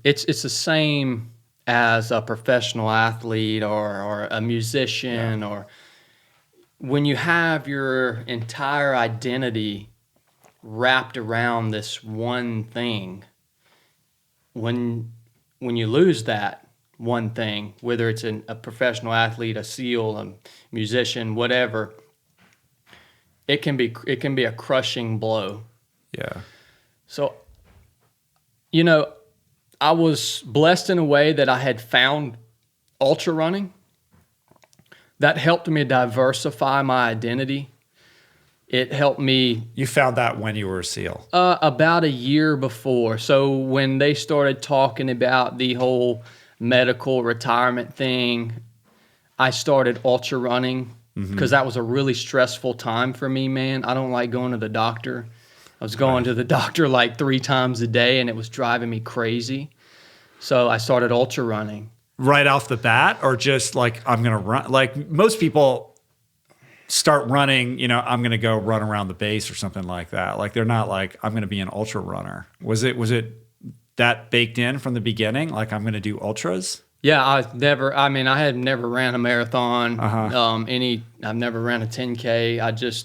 it's the same as a professional athlete or a musician, or when you have your entire identity wrapped around this one thing, when you lose that one thing, whether it's a professional athlete, a SEAL, a musician, whatever, it can be a crushing blow. Yeah. So, I was blessed in a way that I had found ultra running. That helped me diversify my identity. It helped me. You found that when you were a SEAL? About a year before. So when they started talking about the whole medical retirement thing, I started ultra running because that was a really stressful time for me, man. I don't like going to the doctor. I was going to the doctor like 3 times a day, and it was driving me crazy. So I started ultra running. Right off the bat, or just like, I'm going to run? Like most people start running, I'm going to go run around the base or something like that. Like they're not like, I'm going to be an ultra runner. Was it that baked in from the beginning? Like I'm going to do ultras? Yeah, I had never ran a marathon. I've never ran a 10K.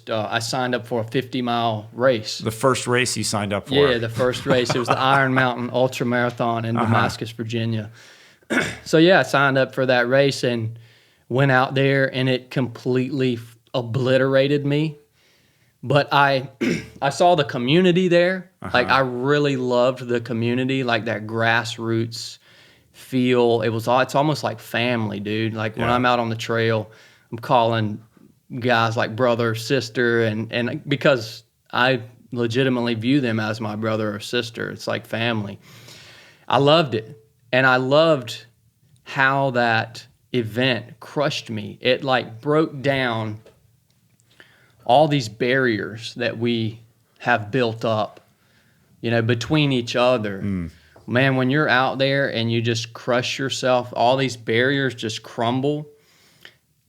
I signed up for a 50-mile race. The first race you signed up for? Yeah, the first race. It was the Iron Mountain Ultra Marathon in Damascus, Virginia. So I signed up for that race and went out there, and it completely obliterated me. But I saw the community there. Like I really loved the community, like that grassroots feel. It's almost like family, dude. Like when I'm out on the trail, I'm calling guys like brother, sister, and because I legitimately view them as my brother or sister. It's like family. I loved it. And I loved how that event crushed me. It like broke down all these barriers that we have built up, you know, between each other. Man, when you're out there and you just crush yourself, all these barriers just crumble.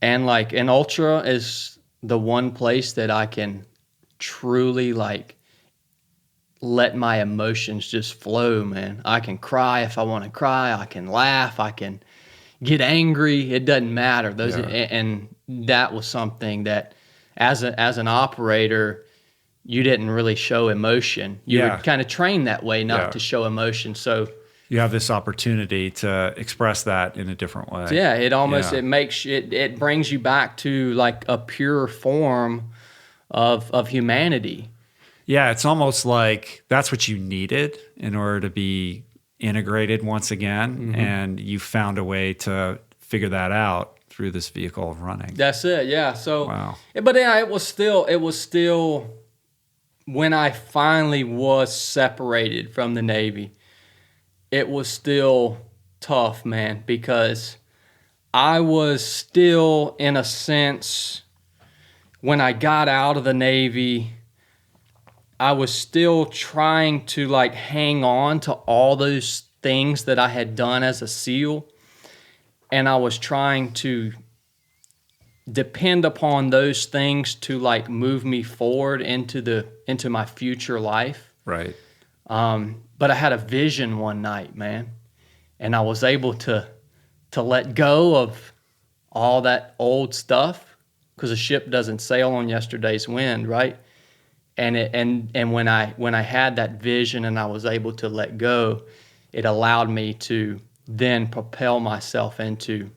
And like an ultra is the one place that I can truly like let my emotions just flow, man. I can cry if I want to cry. I can laugh. I can get angry. It doesn't matter. And that was something that as an operator, you didn't really show emotion. You were kind of trained that way not to show emotion. So you have this opportunity to express that in a different way. Yeah, it almost it brings you back to like a pure form of humanity. Yeah, it's almost like that's what you needed in order to be integrated once again, and you found a way to figure that out through this vehicle of running. That's it. Yeah. So, wow. But yeah, it was still when I finally was separated from the Navy, it was still tough, man, because I was still, in a sense, when I got out of the Navy, I was still trying to like hang on to all those things that I had done as a SEAL. And I was trying to depend upon those things to like move me forward into my future life. Right. But I had a vision one night, man, and I was able to let go of all that old stuff, because a ship doesn't sail on yesterday's wind, right? And when I had that vision and I was able to let go, it allowed me to then propel myself into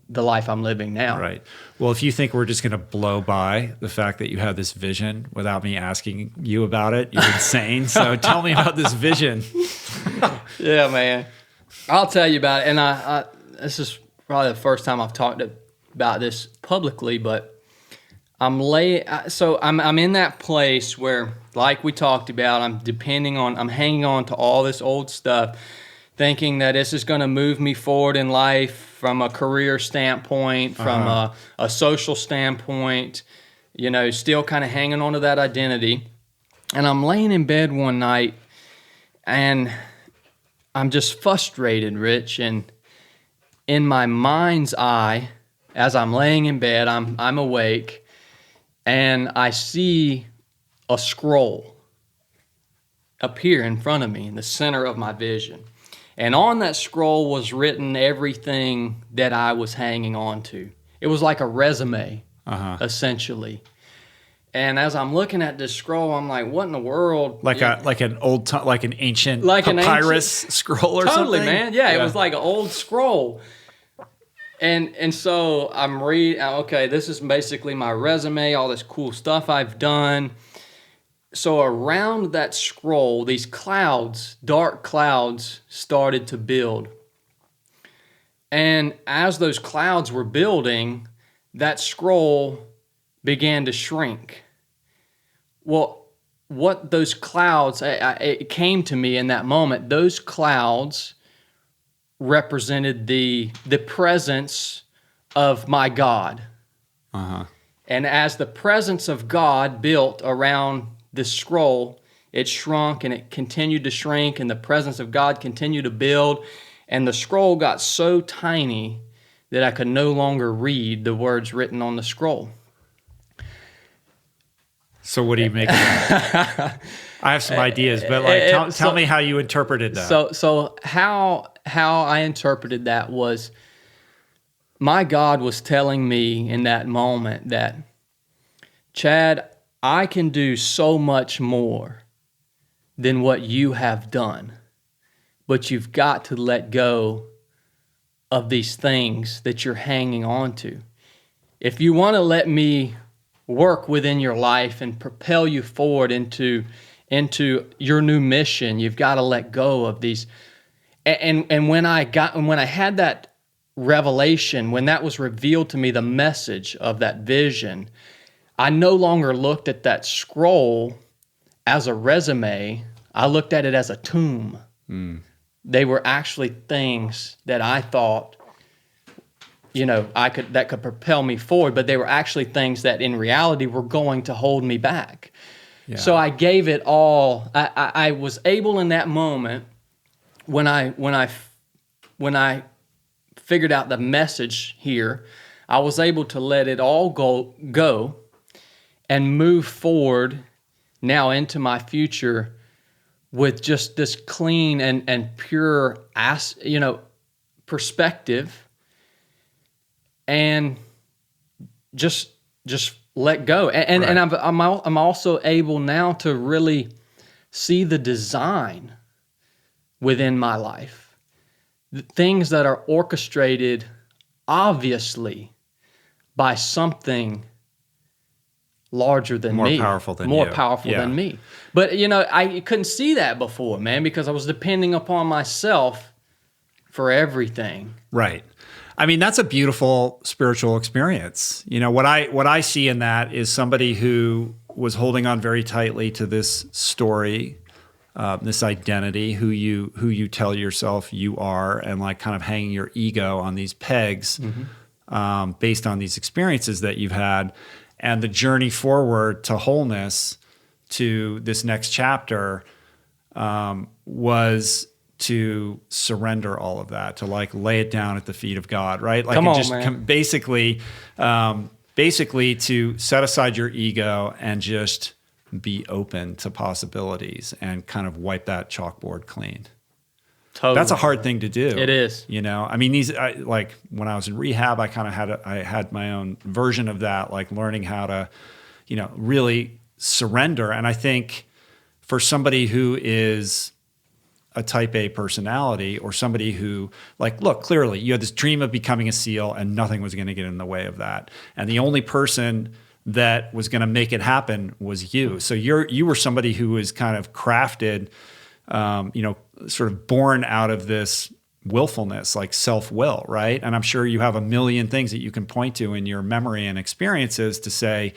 the life I'm living now. Right. Well, if you think we're just going to blow by the fact that you have this vision without me asking you about it, you're insane. So tell me about this vision. Yeah, man. I'll tell you about it. And I this is probably the first time I've talked about this publicly, but I'm in that place where, like we talked about, I'm hanging on to all this old stuff, thinking that this is going to move me forward in life from a career standpoint, from a social standpoint, you know, still kind of hanging on to that identity. And I'm laying in bed one night and I'm just frustrated, Rich. And in my mind's eye, as I'm laying in bed, I'm awake, and I see a scroll appear in front of me in the center of my vision. And on that scroll was written everything that I was hanging on to. It was like a resume, essentially. And as I'm looking at this scroll, I'm like, "What in the world?" Like an ancient papyrus scroll or something. Totally, man. Yeah, it was like an old scroll. And so I'm reading. Okay, this is basically my resume, all this cool stuff I've done. So around that scroll, these clouds, dark clouds, started to build. And as those clouds were building, that scroll began to shrink. Well, what those clouds, it came to me in that moment, those clouds represented the presence of my God. And as the presence of God built around this scroll, it shrunk and it continued to shrink, and the presence of God continued to build, and the scroll got so tiny that I could no longer read the words written on the scroll. So what do you make of that? I have some ideas, but like tell me how you interpreted that. So how I interpreted that was, my God was telling me in that moment that, Chad, I can do so much more than what you have done, but you've got to let go of these things that you're hanging on to. If you want to let me work within your life and propel you forward into your new mission, you've got to let go of these. And when I had that revelation, when that was revealed to me, the message of that vision, I no longer looked at that scroll as a resume. I looked at it as a tomb. They were actually things that I thought that could propel me forward, but they were actually things that in reality were going to hold me back. Yeah. So I gave it all. I was able in that moment when I figured out the message here, I was able to let it all go and move forward now into my future with just this clean and pure perspective, and just let go. And right. And I'm also able now to really see the design within my life, the things that are orchestrated obviously by something larger than me, more powerful than me. But I couldn't see that before, man, because I was depending upon myself for everything. Right. I mean, that's a beautiful spiritual experience. What I see in that is somebody who was holding on very tightly to this story, this identity, who you tell yourself you are, and like kind of hanging your ego on these pegs, based on these experiences that you've had. And the journey forward to wholeness, to this next chapter, was to surrender all of that, to like lay it down at the feet of God, right? Like basically to set aside your ego and just be open to possibilities and kind of wipe that chalkboard clean. Totally. That's a hard thing to do. It is. I mean, like when I was in rehab, I kind of had my own version of that, like learning how to, really surrender. And I think for somebody who is a type A personality, or somebody who look, clearly you had this dream of becoming a SEAL and nothing was going to get in the way of that. And the only person that was going to make it happen was you. So you were somebody who was kind of crafted, sort of born out of this willfulness, like self-will, right? And I'm sure you have a million things that you can point to in your memory and experiences to say,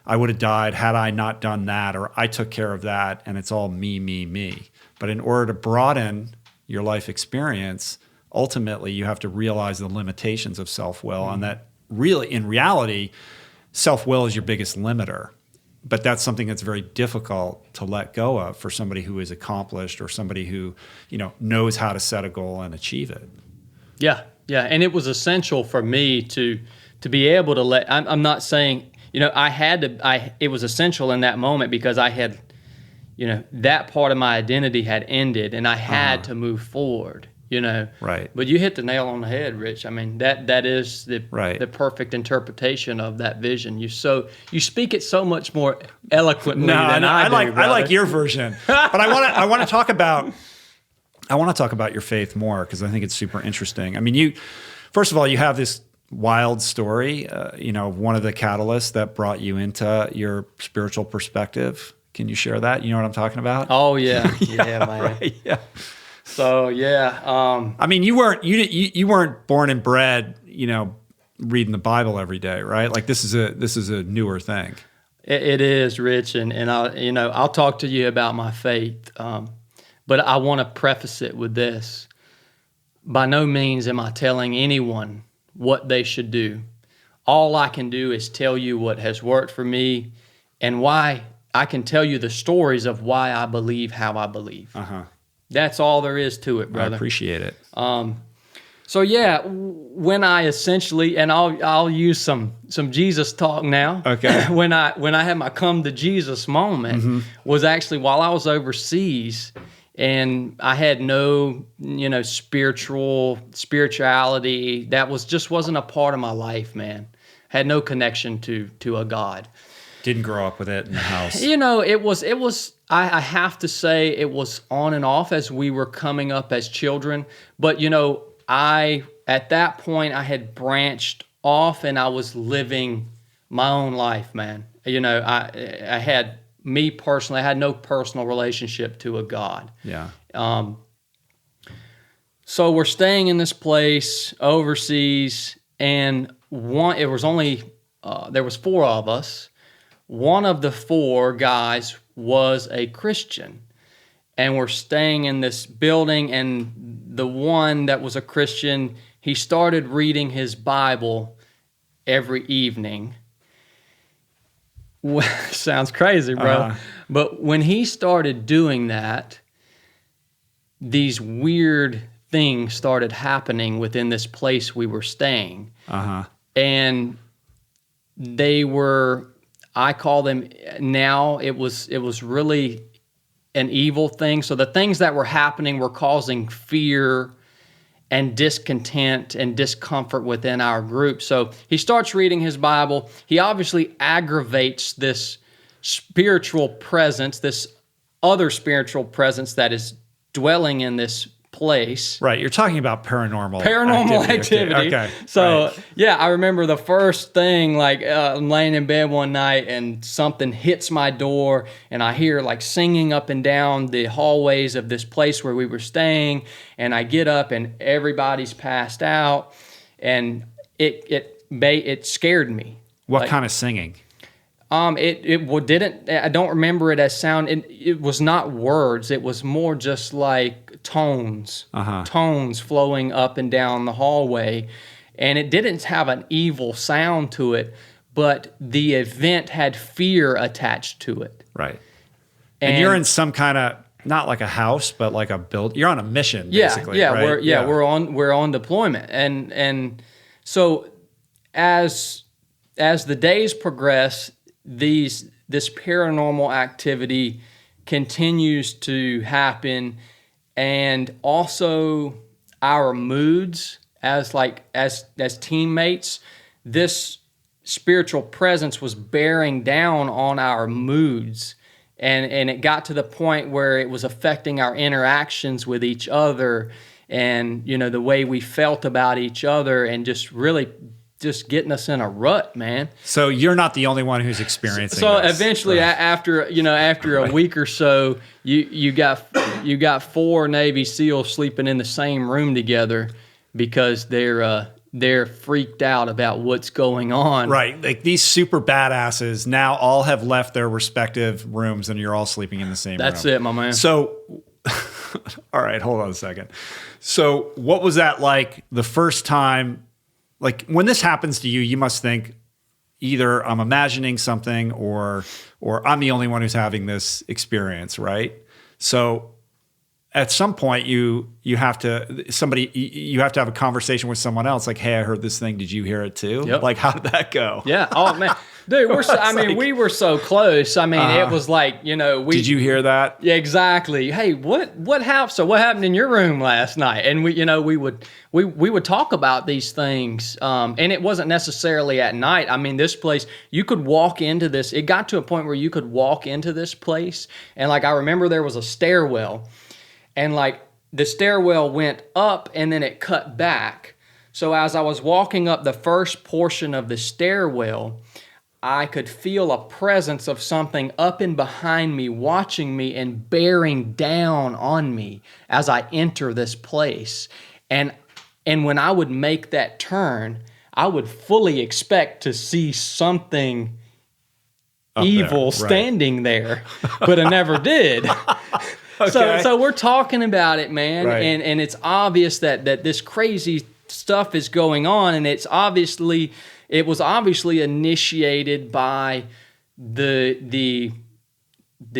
I would have died had I not done that, or I took care of that, and it's all me, me, me. But in order to broaden your life experience, ultimately you have to realize the limitations of self-will, and that really, in reality, self-will is your biggest limiter. But that's something that's very difficult to let go of for somebody who is accomplished, or somebody who, knows how to set a goal and achieve it. Yeah. And it was essential for me to be able to let, I'm not saying, it was essential in that moment because I had, that part of my identity had ended and I had to move forward. Right. But you hit the nail on the head, Rich. I mean, that is the perfect interpretation of that vision. You speak it so much more eloquently than I do. I like your version, but I want to talk about your faith more, because I think it's super interesting. I mean, first of all, you have this wild story, one of the catalysts that brought you into your spiritual perspective. Can you share that? You know what I'm talking about? Oh yeah, yeah, man. Right, yeah. So yeah, I mean, you weren't born and bred, reading the Bible every day, right? Like this is a newer thing. It is, Rich, and I'll talk to you about my faith, but I want to preface it with this: by no means am I telling anyone what they should do. All I can do is tell you what has worked for me, and why I can tell you the stories of why I believe how I believe. That's all there is to it, brother. I appreciate it. So yeah, when I essentially, and I'll use some Jesus talk now. Okay. when I had my come to Jesus moment was actually while I was overseas, and I had no spirituality that wasn't a part of my life, man. Had no connection to a God. Didn't grow up with it in the house. It was. I have to say it was on and off as we were coming up as children. But at that point I had branched off and I was living my own life, man. I had me personally. I had no personal relationship to a God. Yeah. So we're staying in this place overseas, and there was 4 of us. One of the 4 guys was a Christian, and we're staying in this building, and the one that was a Christian, he started reading his Bible every evening. Sounds crazy, bro. But when he started doing that, these weird things started happening within this place we were staying. And they were, I call them now, it was really an evil thing. So the things that were happening were causing fear and discontent and discomfort within our group. So he starts reading his Bible. He obviously aggravates this spiritual presence, this other spiritual presence that is dwelling in this place. Right. You're talking about paranormal activity. Okay. So, right. Yeah, I remember the first thing, like I'm laying in bed one night and something hits my door and I hear like singing up and down the hallways of this place where we were staying. And I get up and everybody's passed out, and it scared me. What kind of singing? It didn't. I don't remember it as sound. It was not words. It was more just like tones, tones flowing up and down the hallway, and it didn't have an evil sound to it, but the event had fear attached to it. Right. And you're in some kind of, not like a house, but like a build. You're on a mission, basically. Yeah, right? we're on deployment, and so as the days progress, this paranormal activity continues to happen, and also our moods as teammates, this spiritual presence was bearing down on our moods, and it got to the point where it was affecting our interactions with each other, and the way we felt about each other, and just really just getting us in a rut, man. So you're not the only one who's experiencing so this. Eventually, right. after a week or so, you got 4 Navy SEALs sleeping in the same room together because they're freaked out about what's going on. Right. Like these super badasses now all have left their respective rooms and you're all sleeping in the same room. That's it, my man. So, all right, hold on a second. So what was that like the first time? Like when this happens to you, you must think either I'm imagining something or I'm the only one who's having this experience, right? So at some point you have to have a conversation with someone else. Like, hey, I heard this thing. Did you hear it too? Yep. Like, how did that go? Yeah. Oh man, dude, we were so close. I mean, it was like, Did you hear that? Yeah, exactly. Hey, what happened? So what happened in your room last night? And we would talk about these things. And it wasn't necessarily at night. I mean, this place, you could walk into this. It got to a point where you could walk into this place, and like I remember there was a stairwell. And like the stairwell went up and then it cut back. So as I was walking up the first portion of the stairwell, I could feel a presence of something up and behind me, watching me and bearing down on me as I enter this place. And when I would make that turn, I would fully expect to see something evil standing there, but I never did. Okay. So we're talking about it, man, right. and it's obvious that this crazy stuff is going on, and it was obviously initiated by the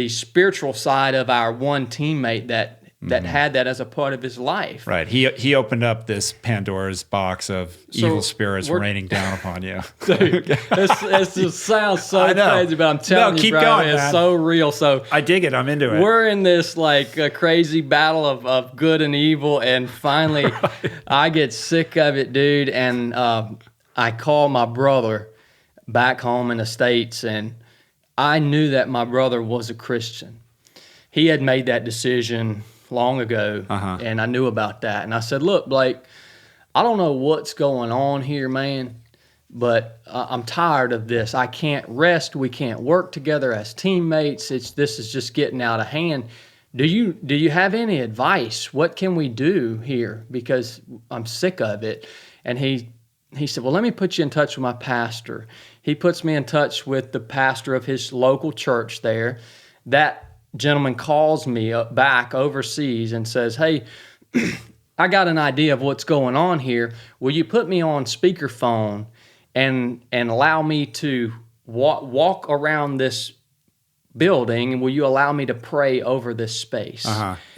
spiritual side of our one teammate that had that as a part of his life. Right. He opened up this Pandora's box of evil spirits raining down upon you. Dude, this just sounds so crazy, but I'm telling you, keep bro, going, it's man. so real. So I dig it. I'm into it. We're in this like a crazy battle of good and evil, and finally I get sick of it, dude, and I call my brother back home in the States, and I knew that my brother was a Christian. He had made that decision long ago, and I knew about that. And I said, look, Blake, I don't know what's going on here, man, but I'm tired of this. I can't rest. We can't work together as teammates. This is just getting out of hand. Do you have any advice? What can we do here? Because I'm sick of it. And he said, well, let me put you in touch with my pastor. He puts me in touch with the pastor of his local church there. That gentleman calls me back overseas and says, hey, I got an idea of what's going on here. Will you put me on speakerphone and allow me to walk around this building, and will you allow me to pray over this space?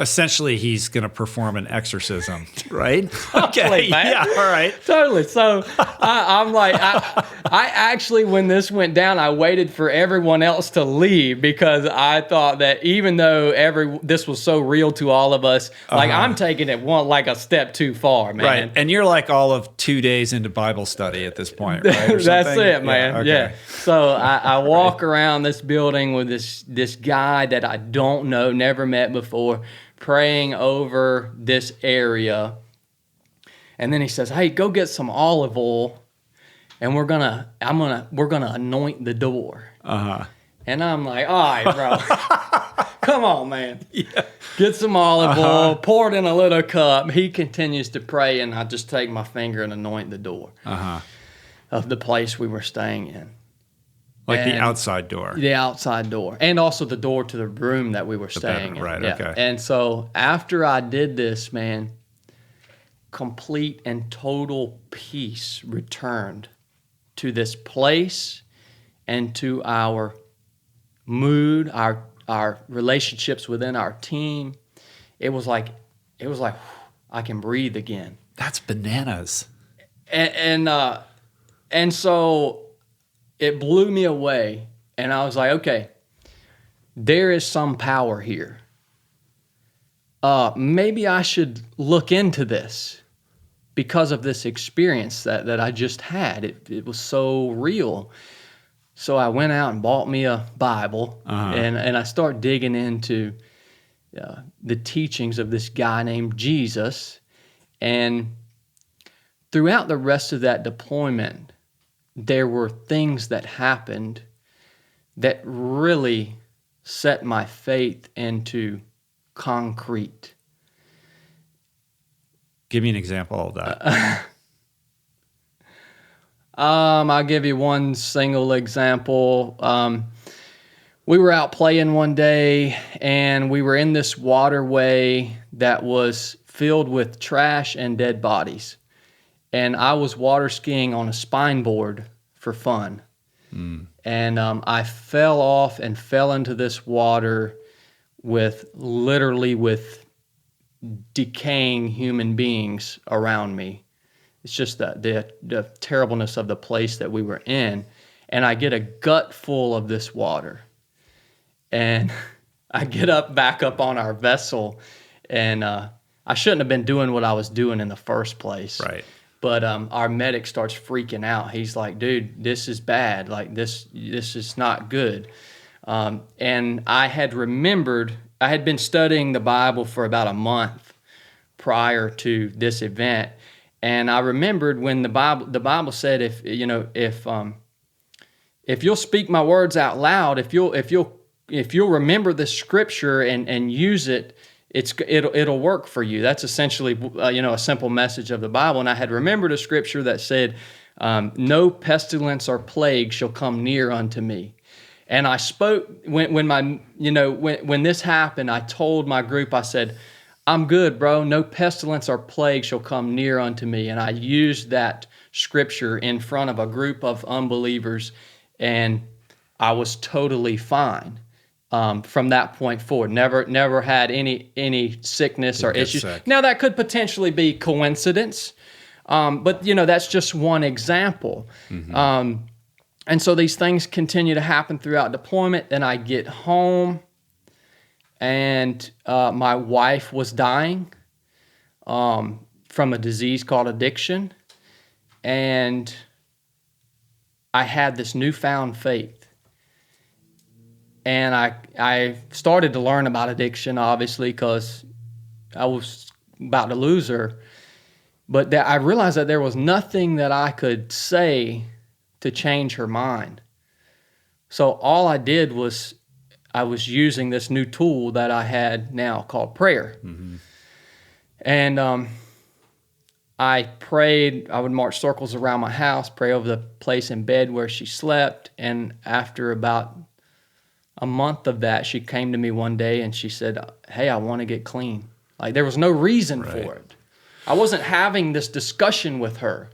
Essentially, he's going to perform an exorcism, right? Okay, man. Yeah, all right. Totally. So I'm like, I actually, when this went down, I waited for everyone else to leave because I thought that even though this was so real to all of us, like I'm taking it like a step too far, man. Right. And you're like all of 2 days into Bible study at this point, right? Or That's something? it, man. Yeah. Okay. Yeah. So I walk around this building with this guy that I don't know, never met before, praying over this area. And then he says, "Hey, go get some olive oil, and we're gonna anoint the door." And I'm like, "All right, bro, come on, man. Yeah. Get some olive oil, pour it in a little cup." He continues to pray, and I just take my finger and anoint the door of the place we were staying in. Like the outside door. The outside door. And also the door to the room that we were staying in. Right, yeah. okay. And so after I did this, man, complete and total peace returned to this place and to our mood, our relationships within our team. It was like I can breathe again. That's bananas. And so it blew me away, and I was like, okay, there is some power here. Maybe I should look into this because of this experience that I just had. It was so real. So I went out and bought me a Bible, and I started digging into the teachings of this guy named Jesus. And throughout the rest of that deployment, there were things that happened that really set my faith into concrete. Give me an example of that. I'll give you one single example. We were out playing one day, and we were in this waterway that was filled with trash and dead bodies. And I was water skiing on a spine board for fun. And I fell off and fell into this water with decaying human beings around me. It's just the terribleness of the place that we were in. And I get a gut full of this water. And I get back up on our vessel, and I shouldn't have been doing what I was doing in the first place. Right. But our medic starts freaking out. He's like, "Dude, this is bad. Like this is not good." And I had been studying the Bible for about a month prior to this event, and I remembered when the Bible said, if you'll speak my words out loud, if you'll remember the scripture and use it, it'll work for you. That's essentially a simple message of the Bible. And I had remembered a scripture that said, "No pestilence or plague shall come near unto me." And I spoke when this happened. I told my group, I said, "I'm good, bro. No pestilence or plague shall come near unto me." And I used that scripture in front of a group of unbelievers, and I was totally fine. From that point forward, never had any sickness or issues. Sick. Now that could potentially be coincidence, but that's just one example. And so these things continue to happen throughout deployment. Then I get home, and my wife was dying from a disease called addiction, and I had this newfound faith. And I started to learn about addiction, obviously, because I was about to lose her. But I realized that there was nothing that I could say to change her mind. So all I did was I was using this new tool that I had now called prayer. And I prayed. I would march circles around my house, pray over the place in bed where she slept. And after about a month of that, she came to me one day and she said, "Hey, I want to get clean." Like there was no reason for it. I wasn't having this discussion with her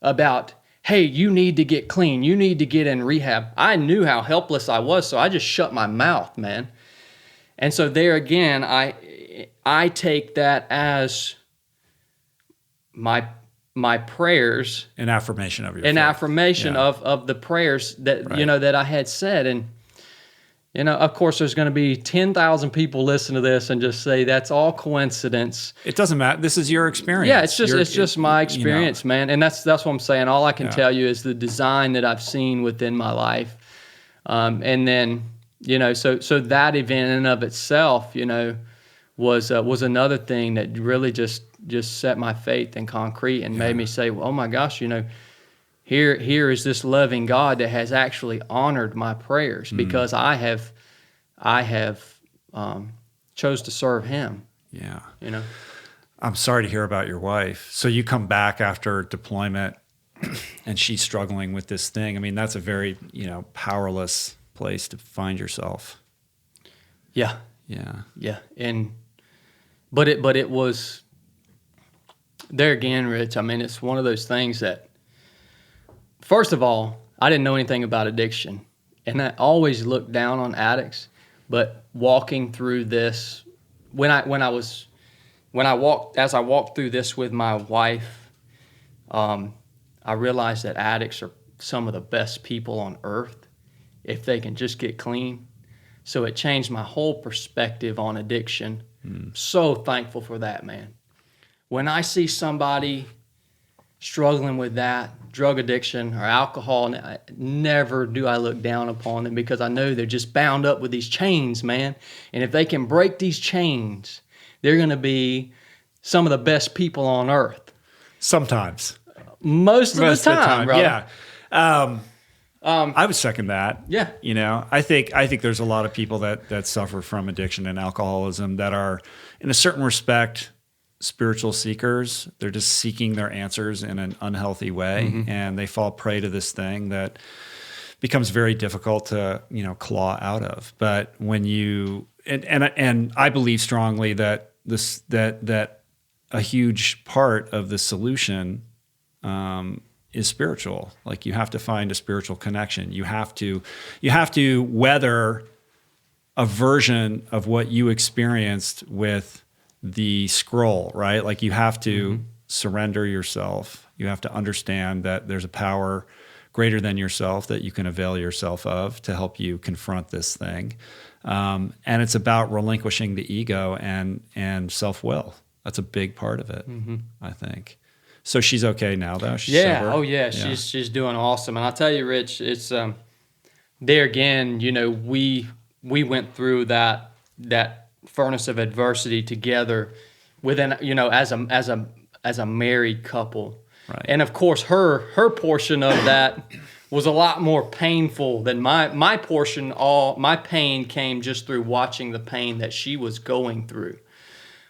about, hey, you need to get clean. You need to get in rehab. I knew how helpless I was, so I just shut my mouth, man. And so there again, I take that as my prayers. An affirmation of your An faith. affirmation of the prayers that, that I had said. And, of course, there's going to be 10,000 people listen to this and just say that's all coincidence. It doesn't matter. This is your experience. Yeah, it's just my experience, man. And that's what I'm saying. All I can tell you is the design that I've seen within my life. And then, so that event in and of itself, was another thing that really just set my faith in concrete and made me say, well, oh my gosh, here is this loving God that has actually honored my prayers because I have chose to serve Him. Yeah. I'm sorry to hear about your wife. So you come back after deployment and she's struggling with this thing. I mean, that's a very, powerless place to find yourself. Yeah. Yeah. Yeah. But it was there again, Rich. I mean, it's one of those things that, first of all, I didn't know anything about addiction, and I always looked down on addicts. But walking through this, as I walked through this with my wife, I realized that addicts are some of the best people on earth if they can just get clean. So it changed my whole perspective on addiction. So thankful for that, man. When I see somebody struggling with that, drug addiction or alcohol, never do I look down upon them because I know they're just bound up with these chains, man. And if they can break these chains, they're going to be some of the best people on earth. Sometimes. Most of the time, brother. Yeah. I would second that. Yeah. I think there's a lot of people that suffer from addiction and alcoholism that are, in a certain respect, spiritual seekers. They're just seeking their answers in an unhealthy way, and they fall prey to this thing that becomes very difficult to claw out of. But when you and I believe strongly that that a huge part of the solution is spiritual. Like, you have to find a spiritual connection. You have to weather a version of what you experienced with the scroll, right? Like, you have to surrender yourself. You have to understand that there's a power greater than yourself that you can avail yourself of to help you confront this thing. And it's about relinquishing the ego and self-will. That's a big part of it, I think. So she's okay now, though? She's sober? Oh yeah, she's doing awesome. And I'll tell you, Rich, it's there again, we went through that furnace of adversity together within, as a married couple. Right. And of course her portion of that was a lot more painful than my portion. All my pain came just through watching the pain that she was going through.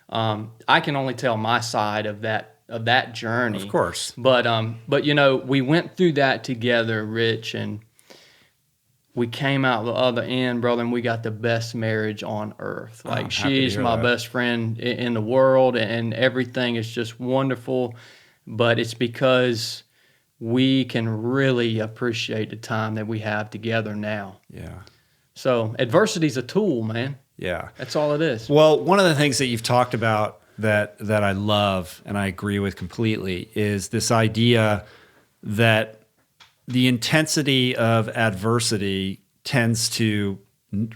I can only tell my side of that journey. Of course. But we went through that together, Rich, and we came out the other end, brother, and we got the best marriage on earth. Like, she's my best friend in the world, and everything is just wonderful. But it's because we can really appreciate the time that we have together now. Yeah. So adversity's a tool, man. Yeah. That's all it is. Well, one of the things that you've talked about that I love and I agree with completely is this idea that the intensity of adversity tends to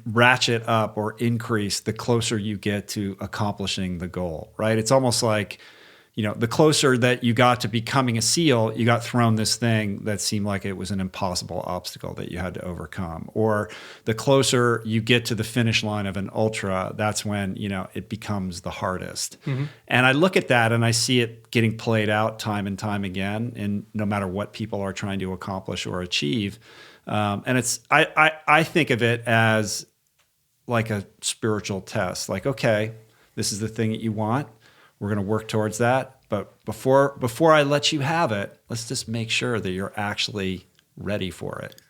ratchet up or increase the closer you get to accomplishing the goal, right? It's almost like, the closer that you got to becoming a SEAL, you got thrown this thing that seemed like it was an impossible obstacle that you had to overcome. Or the closer you get to the finish line of an ultra, that's when, it becomes the hardest. And I look at that and I see it getting played out time and time again, and no matter what people are trying to accomplish or achieve. And it's, I think of it as like a spiritual test. Like, okay, this is the thing that you want. We're going to work towards that. But before I let you have it, let's just make sure that you're actually ready for it,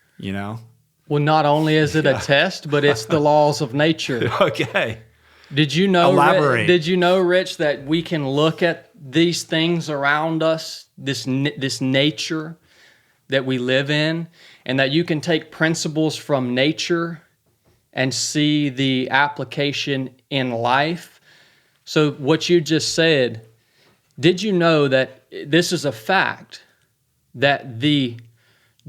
Well, not only is it a test, but it's the laws of nature. Okay. Did you know, Elaborate. Did you know, Rich, that we can look at these things around us, this nature that we live in, and that you can take principles from nature and see the application in life? So what you just said, did you know that this is a fact, that the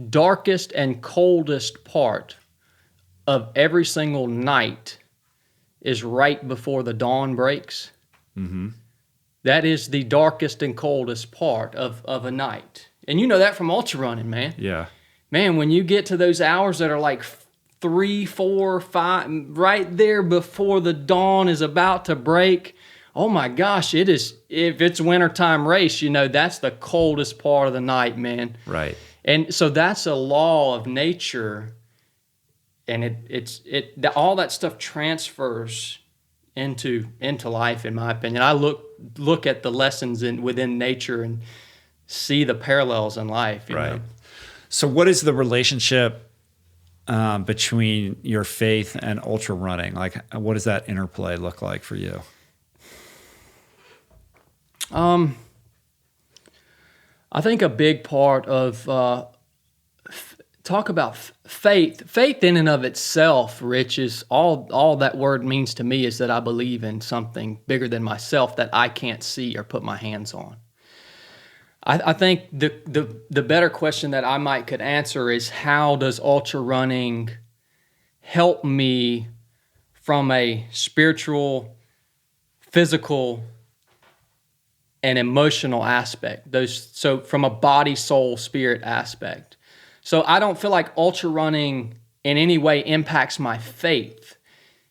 darkest and coldest part of every single night is right before the dawn breaks? Mm-hmm. That is the darkest and coldest part of a night. And you know that from ultra running, man. Yeah. Man, when you get to those hours that are like 3, 4, 5, right there before the dawn is about to break, oh my gosh, it is, if it's wintertime race, you know, that's the coldest part of the night, man. Right. And so that's a law of nature, and all that stuff transfers into life, in my opinion. I look at the lessons within nature and see the parallels in life. You know? So what is the relationship between your faith and ultra running? Like, what does that interplay look like for you? I think a big part of talk about faith. Faith in and of itself, Rich, is all that word means to me is that I believe in something bigger than myself that I can't see or put my hands on. I think the better question that I could answer is, how does ultra running help me from a spiritual, physical, and emotional aspect? So from a body, soul, spirit aspect. So I don't feel like ultra running in any way impacts my faith.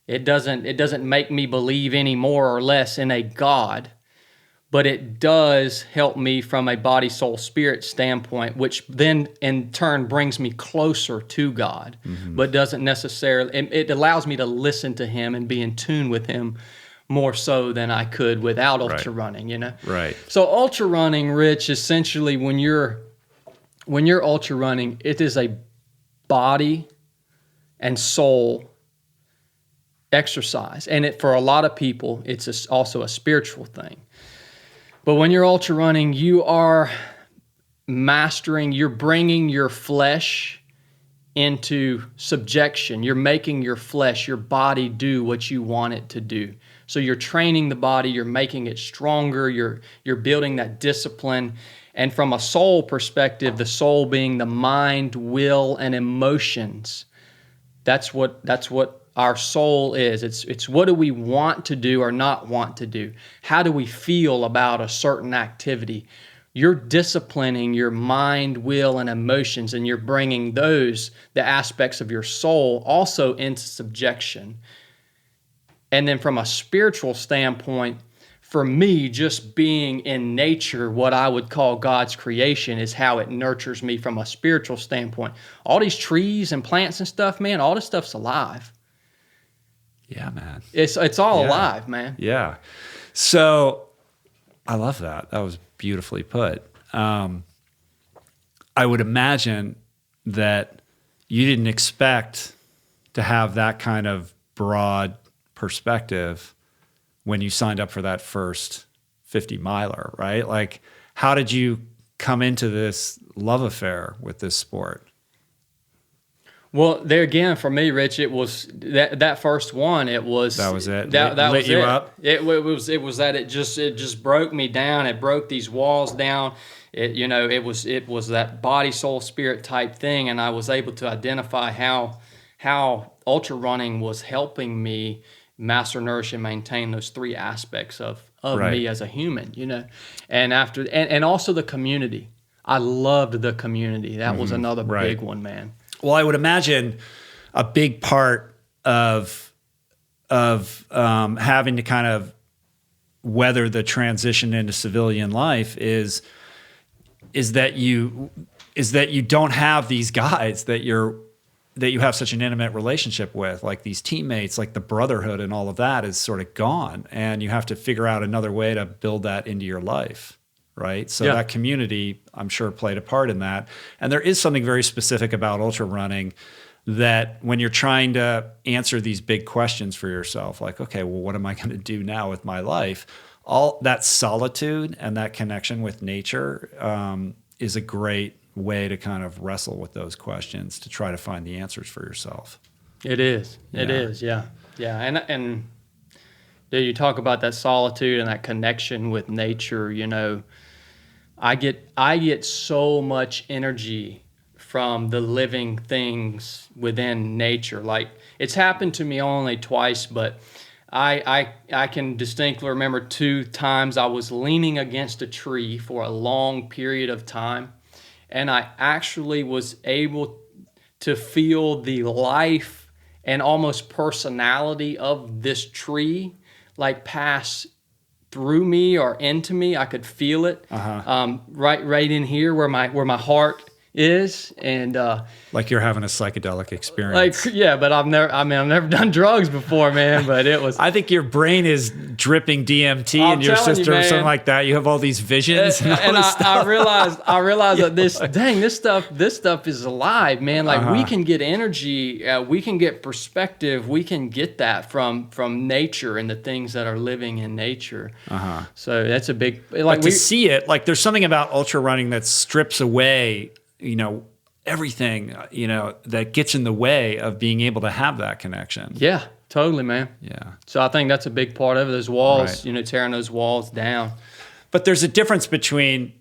It doesn't make me believe any more or less in a God, but it does help me from a body, soul, spirit standpoint, which then in turn brings me closer to God, but doesn't necessarily, it allows me to listen to Him and be in tune with Him more so than I could without ultra running, you know? Right. So ultra running, Rich, essentially when you're ultra running, it is a body and soul exercise. And for a lot of people, it's also a spiritual thing. But when you're ultra running, you are you're bringing your flesh into subjection. You're making your flesh, your body, do what you want it to do. So you're training the body, you're making it stronger, you're building that discipline. And from a soul perspective, the soul being the mind, will, and emotions, that's what our soul is. It's what do we want to do or not want to do? How do we feel about a certain activity? You're disciplining your mind, will, and emotions, and you're bringing the aspects of your soul also into subjection. And then from a spiritual standpoint, for me, just being in nature, what I would call God's creation, is how it nurtures me from a spiritual standpoint. All these trees and plants and stuff, man, all this stuff's alive. Yeah, man. It's all alive, man. Yeah. So I love that. That was beautifully put. I would imagine that you didn't expect to have that kind of broad perspective when you signed up for that first 50 miler, right? Like, how did you come into this love affair with this sport? Well, there again, for me, Rich, it was that first one. That was it. That lit was you it. up. It was that it just broke me down. It broke these walls down. It was that body, soul, spirit type thing, and I was able to identify how ultra running was helping me master, nourish, and maintain those three aspects of me as a human. And also the community. I loved the community. That was another big one, man. Well, I would imagine a big part of having to kind of weather the transition into civilian life is that you don't have these guys that you have such an intimate relationship with, like these teammates, like the brotherhood and all of that is sort of gone, and you have to figure out another way to build that into your life. Right. So that community, I'm sure, played a part in that. And there is something very specific about ultra running that when you're trying to answer these big questions for yourself, like, okay, well, what am I going to do now with my life? All that solitude and that connection with nature is a great way to kind of wrestle with those questions to try to find the answers for yourself. It is. It is. Yeah. Yeah. And dude, you talk about that solitude and that connection with nature, you know, I get so much energy from the living things within nature. Like, it's happened to me only twice, but I can distinctly remember 2 times I was leaning against a tree for a long period of time, and I actually was able to feel the life and almost personality of this tree like pass through me or into me. I could feel it right in here where my heart is, and like you're having a psychedelic experience. like, yeah, but I've never done drugs before, man, but it was I think your brain is dripping DMT in your telling you, system or man. something like that. You have all these visions and all this stuff. I realized that this stuff is alive, man. Like, we can get energy, we can get perspective, we can get that from nature and the things that are living in nature. So that's a big, like, But to see it, like, there's something about ultra running that strips away, you know, everything, you know, that gets in the way of being able to have that connection. Yeah, totally, man. Yeah. So I think that's a big part of it. Those walls, Right. you know, tearing those walls down. But there's a difference between,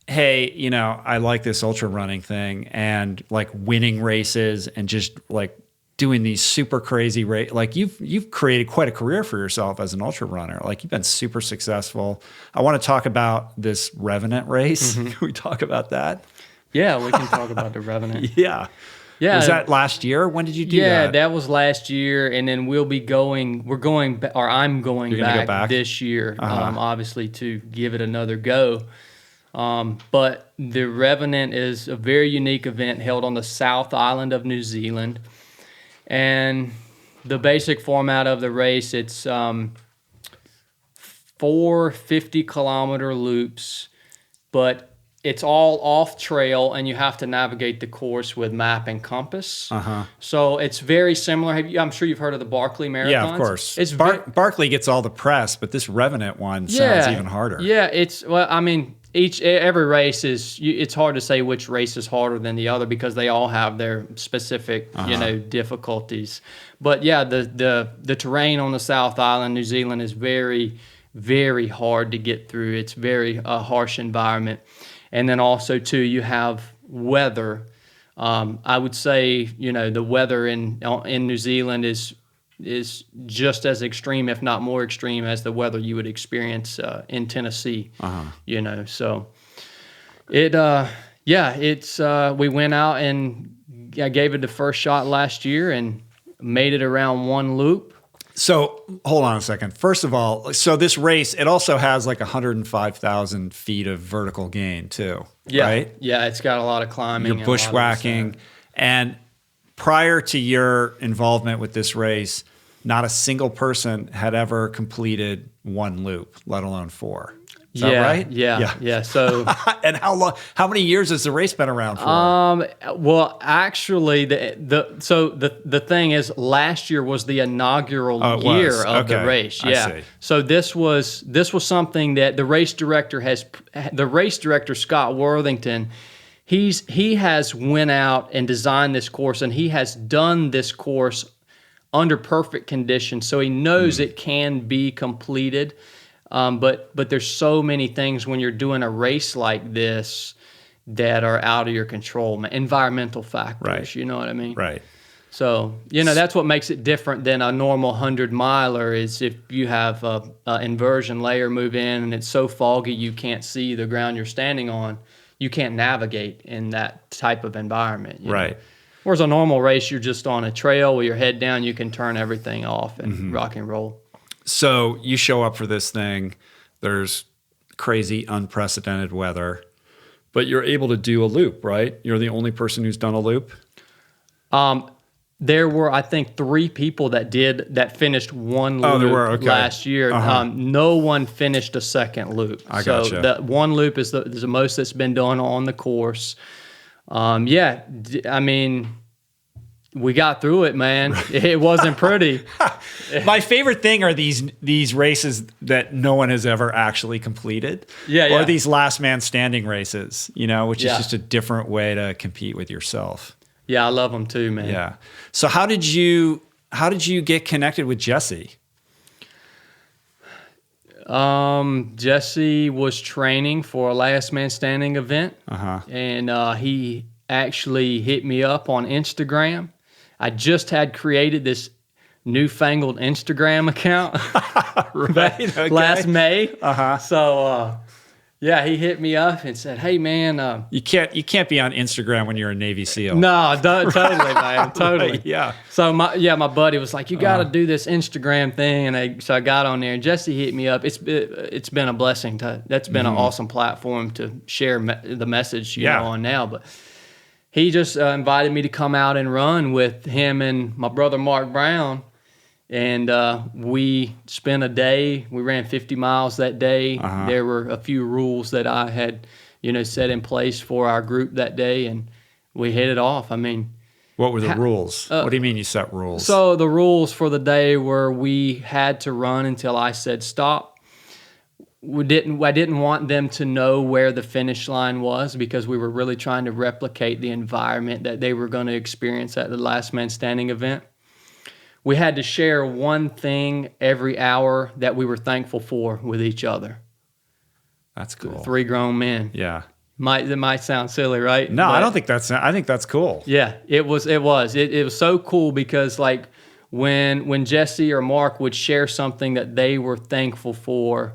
hey, you know, I like this ultra running thing, and like winning races and just like doing these super crazy race. Like, you've created quite a career for yourself as an ultra runner. Like, you've been super successful. I want to talk about this Revenant race. Can we talk about that? Yeah, we can talk about the Revenant. Yeah. Yeah. Was that last year? When did you do Yeah, that? that was last year, and then I'm going You're gonna go back? this year, obviously, to give it another go. But the Revenant is a very unique event held on the South Island of New Zealand. And the basic format of the race, it's 4 50-kilometer loops, but it's all off trail, and you have to navigate the course with map and compass. So it's very similar. I'm sure you've heard of the Barkley Marathons. Yeah, of course. It's Barkley gets all the press, but this Revenant one sounds even harder. Yeah, every race it's hard to say which race is harder than the other because they all have their specific, difficulties. But yeah, the terrain on the South Island, New Zealand, is very, very hard to get through. It's very harsh environment. And then also too, you have weather. I would say, the weather in New Zealand is just as extreme, if not more extreme, as the weather you would experience in Tennessee. So we went out and I gave it the first shot last year and made it around one loop. So hold on a second. First of all, so this race, it also has like 105,000 feet of vertical gain too, right? Yeah, it's got a lot of climbing. You're bushwhacking. And prior to your involvement with this race, not a single person had ever completed one loop, let alone 4. Is that right? Yeah. So, and how many years has the race been around for? Well, actually, the thing is, last year was the inaugural year of the race. Yeah. I see. So this was something that the race director Scott Worthington, he has went out and designed this course, and he has done this course under perfect conditions, so he knows it can be completed. But there's so many things when you're doing a race like this that are out of your control, environmental factors, right. You know what I mean? Right. So, that's what makes it different than a normal 100-miler is if you have a inversion layer move in and it's so foggy you can't see the ground you're standing on, you can't navigate in that type of environment. Right. Whereas a normal race, you're just on a trail with your head down, you can turn everything off and rock and roll. So you show up for this thing, there's crazy, unprecedented weather, but you're able to do a loop, right? You're the only person who's done a loop? There were, I think, 3 people that finished one loop last year. No one finished a second loop. Gotcha. So the one loop is the most that's been done on the course. we got through it, man. It wasn't pretty. My favorite thing are these races that no one has ever actually completed. Yeah. Or these last man standing races, which is Yeah. just a different way to compete with yourself. Yeah, I love them too, man. Yeah. So how did you get connected with Jesse? Jesse was training for a last man standing event. And he actually hit me up on Instagram. I just had created this newfangled Instagram account Right. Okay. last May. So yeah, he hit me up and said, "Hey man, You can't be on Instagram when you're a Navy SEAL. no, totally, man, totally." Right, yeah. So my buddy was like, "You got to do this Instagram thing," and so I got on there. And Jesse hit me up. It's been a blessing. That's been an awesome platform to share the message on now. But he just invited me to come out and run with him and my brother Mark Brown. And we spent a day. We ran 50 miles that day. There were a few rules that I had, set in place for our group that day, and we hit it off. I mean, what were the rules? What do you mean you set rules? So the rules for the day were we had to run until I said stop. I didn't want them to know where the finish line was because we were really trying to replicate the environment that they were going to experience at the Last Man Standing event. We had to share one thing every hour that we were thankful for with each other. That's cool. 3 grown men. Yeah. It might sound silly, right? No, I think that's cool. Yeah, it was so cool because like when Jesse or Mark would share something that they were thankful for,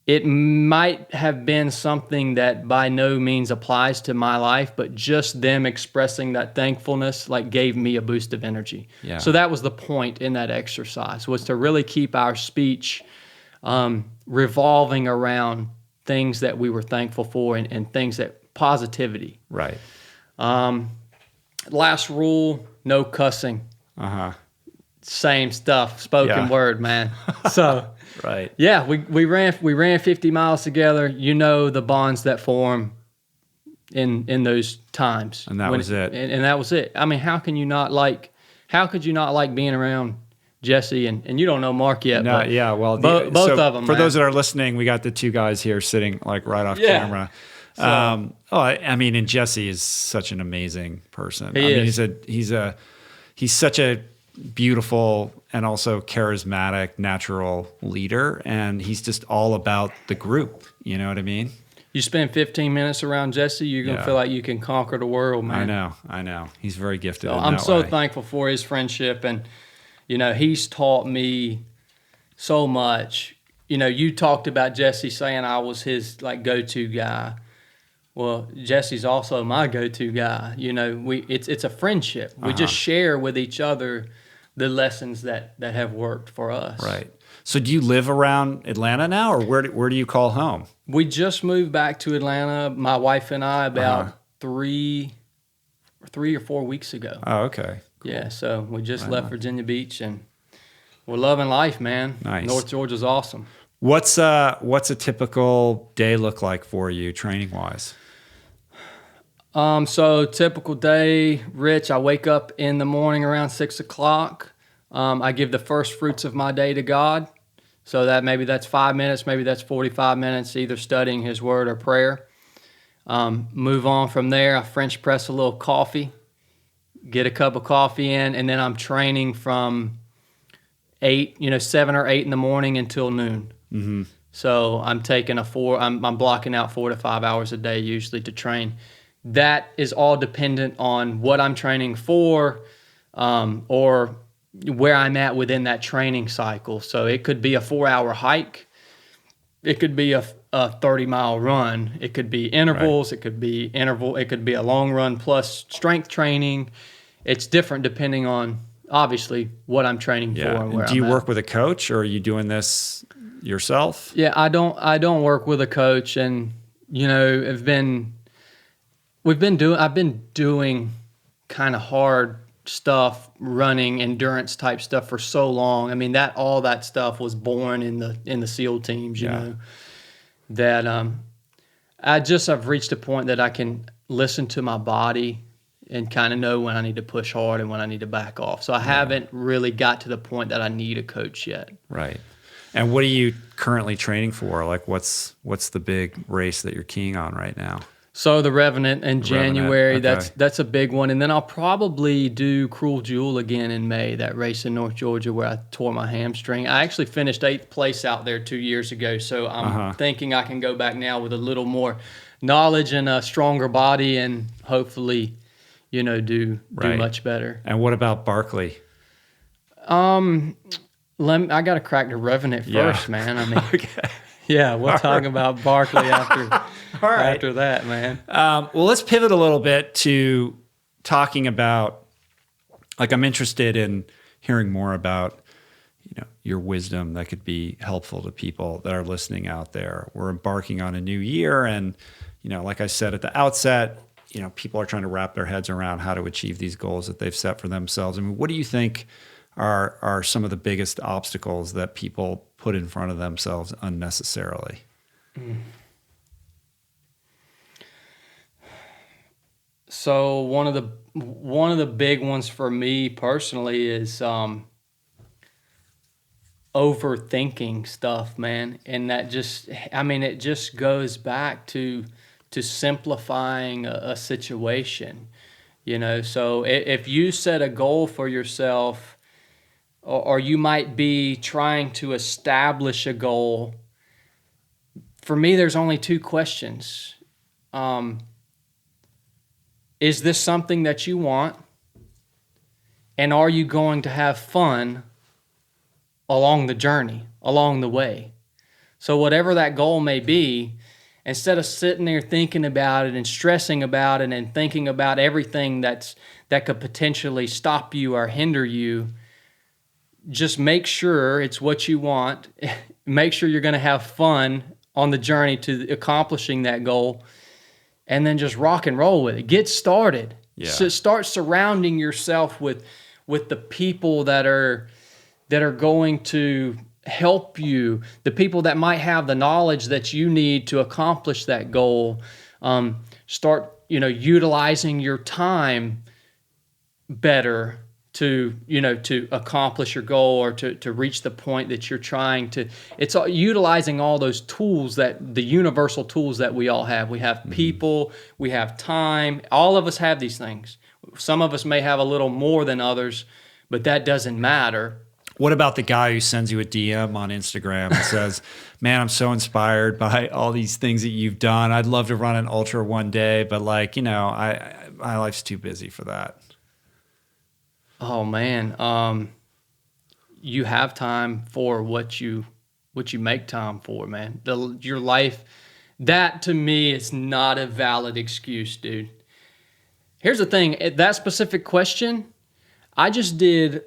it might have been something that by no means applies to my life, but just them expressing that thankfulness like gave me a boost of energy. Yeah. So that was the point in that exercise, was to really keep our speech revolving around things that we were thankful for and things that positivity. Right. Last rule, no cussing. Same stuff, spoken word, man. So right. Yeah, we ran 50 miles together. The bonds that form in those times. And that was it. And that was it. I mean, how could you not like being around Jesse and you don't know Mark yet? No, but yeah. Well, both of them. For man. those that are listening, we got the 2 guys here sitting like right off camera. So, and Jesse is such an amazing person. He's such a beautiful and also charismatic, natural leader, and he's just all about the group. You know what I mean? You spend 15 minutes around Jesse, you're gonna feel like you can conquer the world, man. I know. He's very gifted. I'm so thankful for his friendship, and he's taught me so much. You talked about Jesse saying I was his like go-to guy. Well, Jesse's also my go-to guy. It's a friendship. We just share with each other the lessons that have worked for us. Right. So do you live around Atlanta now, or where do you call home? We just moved back to Atlanta, my wife and I, about 3 or 4 weeks ago. Oh, okay. Cool. Yeah, so we just left Virginia Beach, and we're loving life, man. Nice. North Georgia's awesome. What's a typical day look like for you training-wise? So typical day, Rich, I wake up in the morning around 6 o'clock. I give the first fruits of my day to God. So maybe that's 5 minutes, maybe that's 45 minutes, either studying his word or prayer. Move on from there. I French press a little coffee, get a cup of coffee in, and then I'm training from 7 or 8 in the morning until noon. Mm-hmm. So I'm taking I'm blocking out 4 to 5 hours a day usually to train. That is all dependent on what I'm training for, or where I'm at within that training cycle. So it could be a 4-hour hike. It could be a 30-mile run. It could be intervals. Right. It could be a long run plus strength training. It's different depending on, obviously, what I'm training for and where I'm at. Do you work with a coach, or are you doing this yourself? Yeah, I don't work with a coach, and I've been doing kind of hard stuff, running endurance type stuff for so long. I mean, all that stuff was born in the SEAL teams, you know, that I've reached a point that I can listen to my body and kind of know when I need to push hard and when I need to back off. So I haven't really got to the point that I need a coach yet. Right. And what are you currently training for? Like what's the big race that you're keying on right now? So the Revenant in January, Okay. that's a big one. And then I'll probably do Cruel Jewel again in May, that race in North Georgia where I tore my hamstring. I actually finished 8th place out there 2 years ago. So I'm thinking I can go back now with a little more knowledge and a stronger body and hopefully, do much better. And what about Barkley? I got to crack the Revenant first, man. I mean, Okay. yeah, we'll talk about Barkley after that, man. Well, let's pivot a little bit to talking about, like, I'm interested in hearing more about, your wisdom that could be helpful to people that are listening out there. We're embarking on a new year, and, like I said at the outset, people are trying to wrap their heads around how to achieve these goals that they've set for themselves. I mean, what do you think are some of the biggest obstacles that people put in front of themselves unnecessarily? So one of the big ones for me personally is overthinking stuff, man. And that it just goes back to simplifying a situation, So if you set a goal for yourself, or you might be trying to establish a goal, for me, there's only 2 questions. Is this something that you want? And are you going to have fun along the journey, along the way? So whatever that goal may be, instead of sitting there thinking about it and stressing about it and thinking about everything that could potentially stop you or hinder you, just make sure it's what you want. Make sure you're going to have fun on the journey to accomplishing that goal, and then just rock and roll with it. Get started. Yeah. So start surrounding yourself with the people that are going to help you, the people that might have the knowledge that you need to accomplish that goal. Start, utilizing your time better to accomplish your goal or to reach the point that you're trying to. It's utilizing all those tools, the universal tools that we all have. We have people, we have time. All of us have these things. Some of us may have a little more than others, but that doesn't matter. What about the guy who sends you a DM on Instagram and says, man, I'm so inspired by all these things that you've done. I'd love to run an ultra one day, but my life's too busy for that. Oh man. You have time for what you make time for, man. Your life, that to me is not a valid excuse, dude. Here's the thing, that specific question, I just did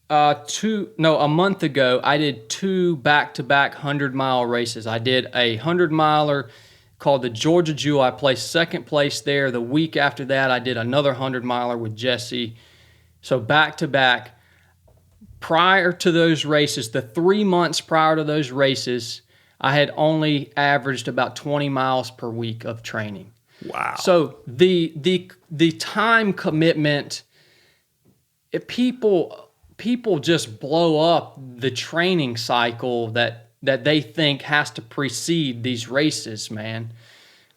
a month ago, I did 2 back-to-back 100-mile races. I did a 100-miler called the Georgia Jewel. I placed 2nd place there. The week after that, I did another 100-miler with Jesse. So back-to-back. Prior to those races, the 3 months prior to those races, I had only averaged about 20 miles per week of training. Wow. So the time commitment, people just blow up the training cycle that they think has to precede these races, man.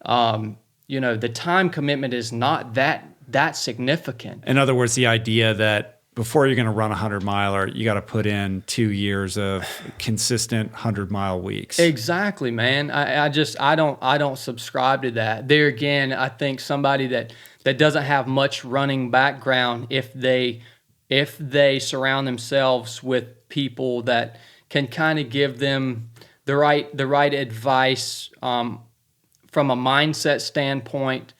The time commitment is not that significant. In other words, the idea that before you're going to run a 100-miler, you got to put in 2 years of consistent 100-mile weeks. Exactly, man. I don't subscribe to that. There again, I think somebody that doesn't have much running background, if they surround themselves with people that can kind of give them the right advice from a mindset standpoint,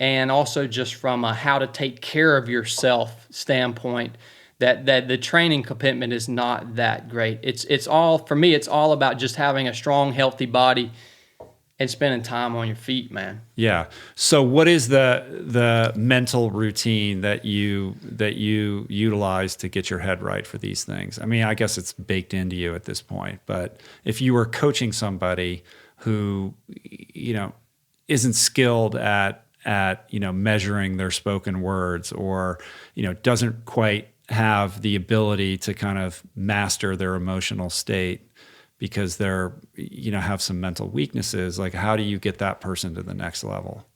and also just from a how to take care of yourself standpoint, that the training commitment is not that great. It's all, for me, it's all about just having a strong, healthy body and spending time on your feet, man. Yeah. So what is the mental routine that you utilize to get your head right for these things? I mean, I guess it's baked into you at this point, but if you were coaching somebody who, isn't skilled at at, measuring their spoken words, or, doesn't quite have the ability to kind of master their emotional state because they're, have some mental weaknesses. Like, how do you get that person to the next level?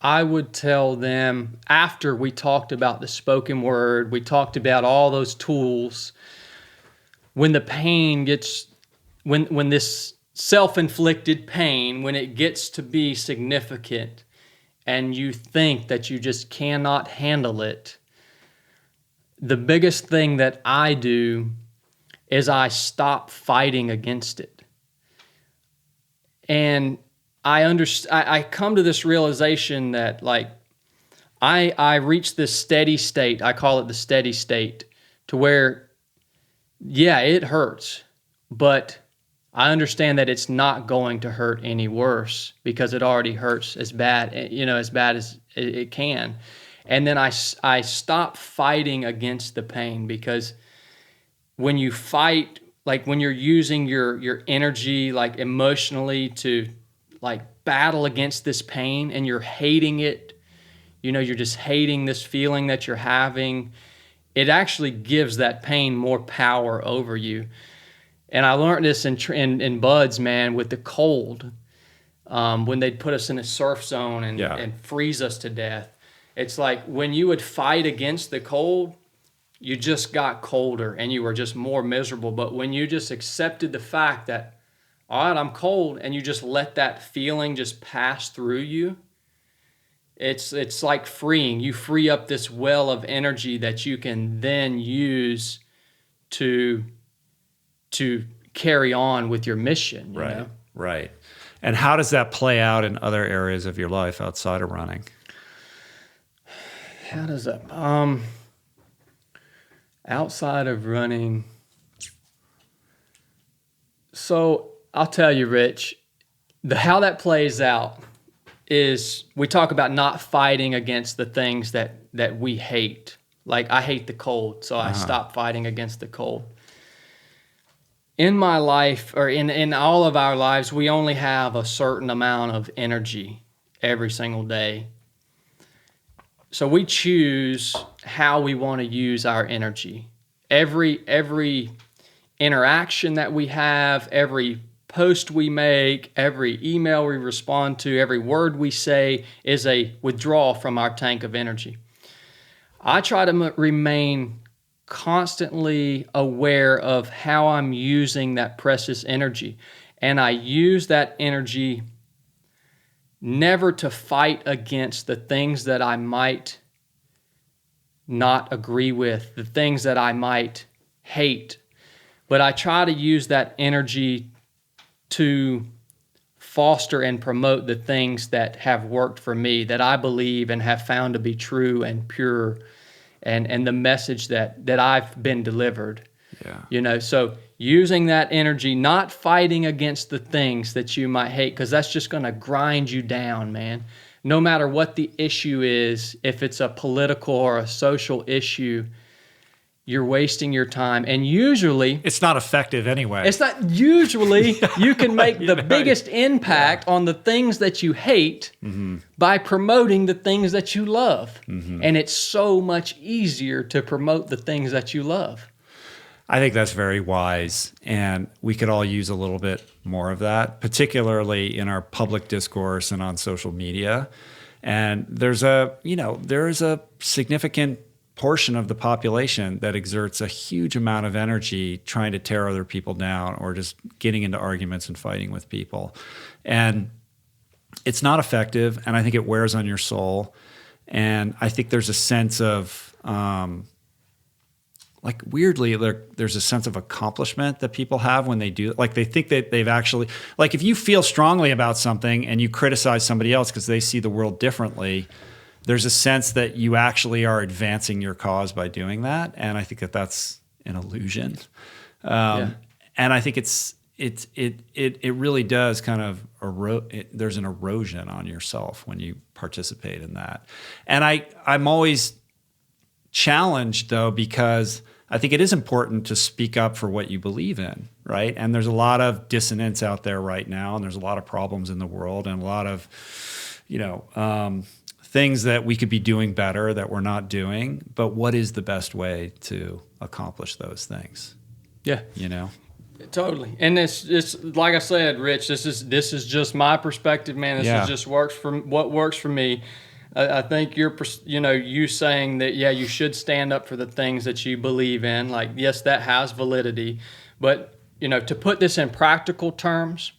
I would tell them, after we talked about the spoken word, we talked about all those tools, when the pain gets, when this self-inflicted pain, when it gets to be significant and you think that you just cannot handle it, the biggest thing that I do is I stop fighting against it. And I come to this realization that, like, I reach this steady state. I call it the steady state, to where, yeah, it hurts, but I understand that it's not going to hurt any worse because it already hurts as bad as it can. And then I stop fighting against the pain, because when you fight, like when you're using your energy, like emotionally, to like battle against this pain, and you're hating it, you're just hating this feeling that you're having, it actually gives that pain more power over you. And I learned this in buds, man, with the cold, when they'd put us in a surf zone and freeze us to death. It's like, when you would fight against the cold, you just got colder and you were just more miserable. But when you just accepted the fact that, all right, I'm cold, and you just let that feeling just pass through you, it's like freeing. You free up this well of energy that you can then use to carry on with your mission. Right. And how does that play out in other areas of your life outside of running? How does that, outside of running? So I'll tell you, Rich, how that plays out is, we talk about not fighting against the things that we hate. Like, I hate the cold, so I stop fighting against the cold. In my life, or in all of our lives, we only have a certain amount of energy every single day. So we choose how we want to use our energy. Every interaction that we have, every post we make, every email we respond to, every word we say is a withdrawal from our tank of energy. I try to remain constantly aware of how I'm using that precious energy. And I use that energy never to fight against the things that I might not agree with, the things that I might hate. But I try to use that energy to foster and promote the things that have worked for me, that I believe and have found to be true and pure, and the message that I've been delivered. Yeah. So using that energy, not fighting against the things that you might hate, because that's just going to grind you down, man. No matter what the issue is, if it's a political or a social issue, you're wasting your time. And usually, it's not effective anyway. It's not usually. You can make the biggest impact on the things that you hate by promoting the things that you love. And it's so much easier to promote the things that you love. I think that's very wise, and we could all use a little bit more of that, particularly in our public discourse and on social media. And there is a significant portion of the population that exerts a huge amount of energy trying to tear other people down, or just getting into arguments and fighting with people. And it's not effective, and I think it wears on your soul. And I think there's a sense of, weirdly, there's a sense of accomplishment that people have when they do. Like, they think that they've actually, like, if you feel strongly about something and you criticize somebody else because they see the world differently, there's a sense that you actually are advancing your cause by doing that. And I think that that's an illusion. And I think it really does kind of there's an erosion on yourself when you participate in that. And I'm always challenged, though, because I think it is important to speak up for what you believe in, right? And there's a lot of dissonance out there right now, and there's a lot of problems in the world, and a lot of, things that we could be doing better that we're not doing. But what is the best way to accomplish those things? Yeah. Totally. And it's like I said, Rich, this is just my perspective, man. This is just what works for me. I think you saying that, you should stand up for the things that you believe in. Like, yes, that has validity. But, to put this in practical terms,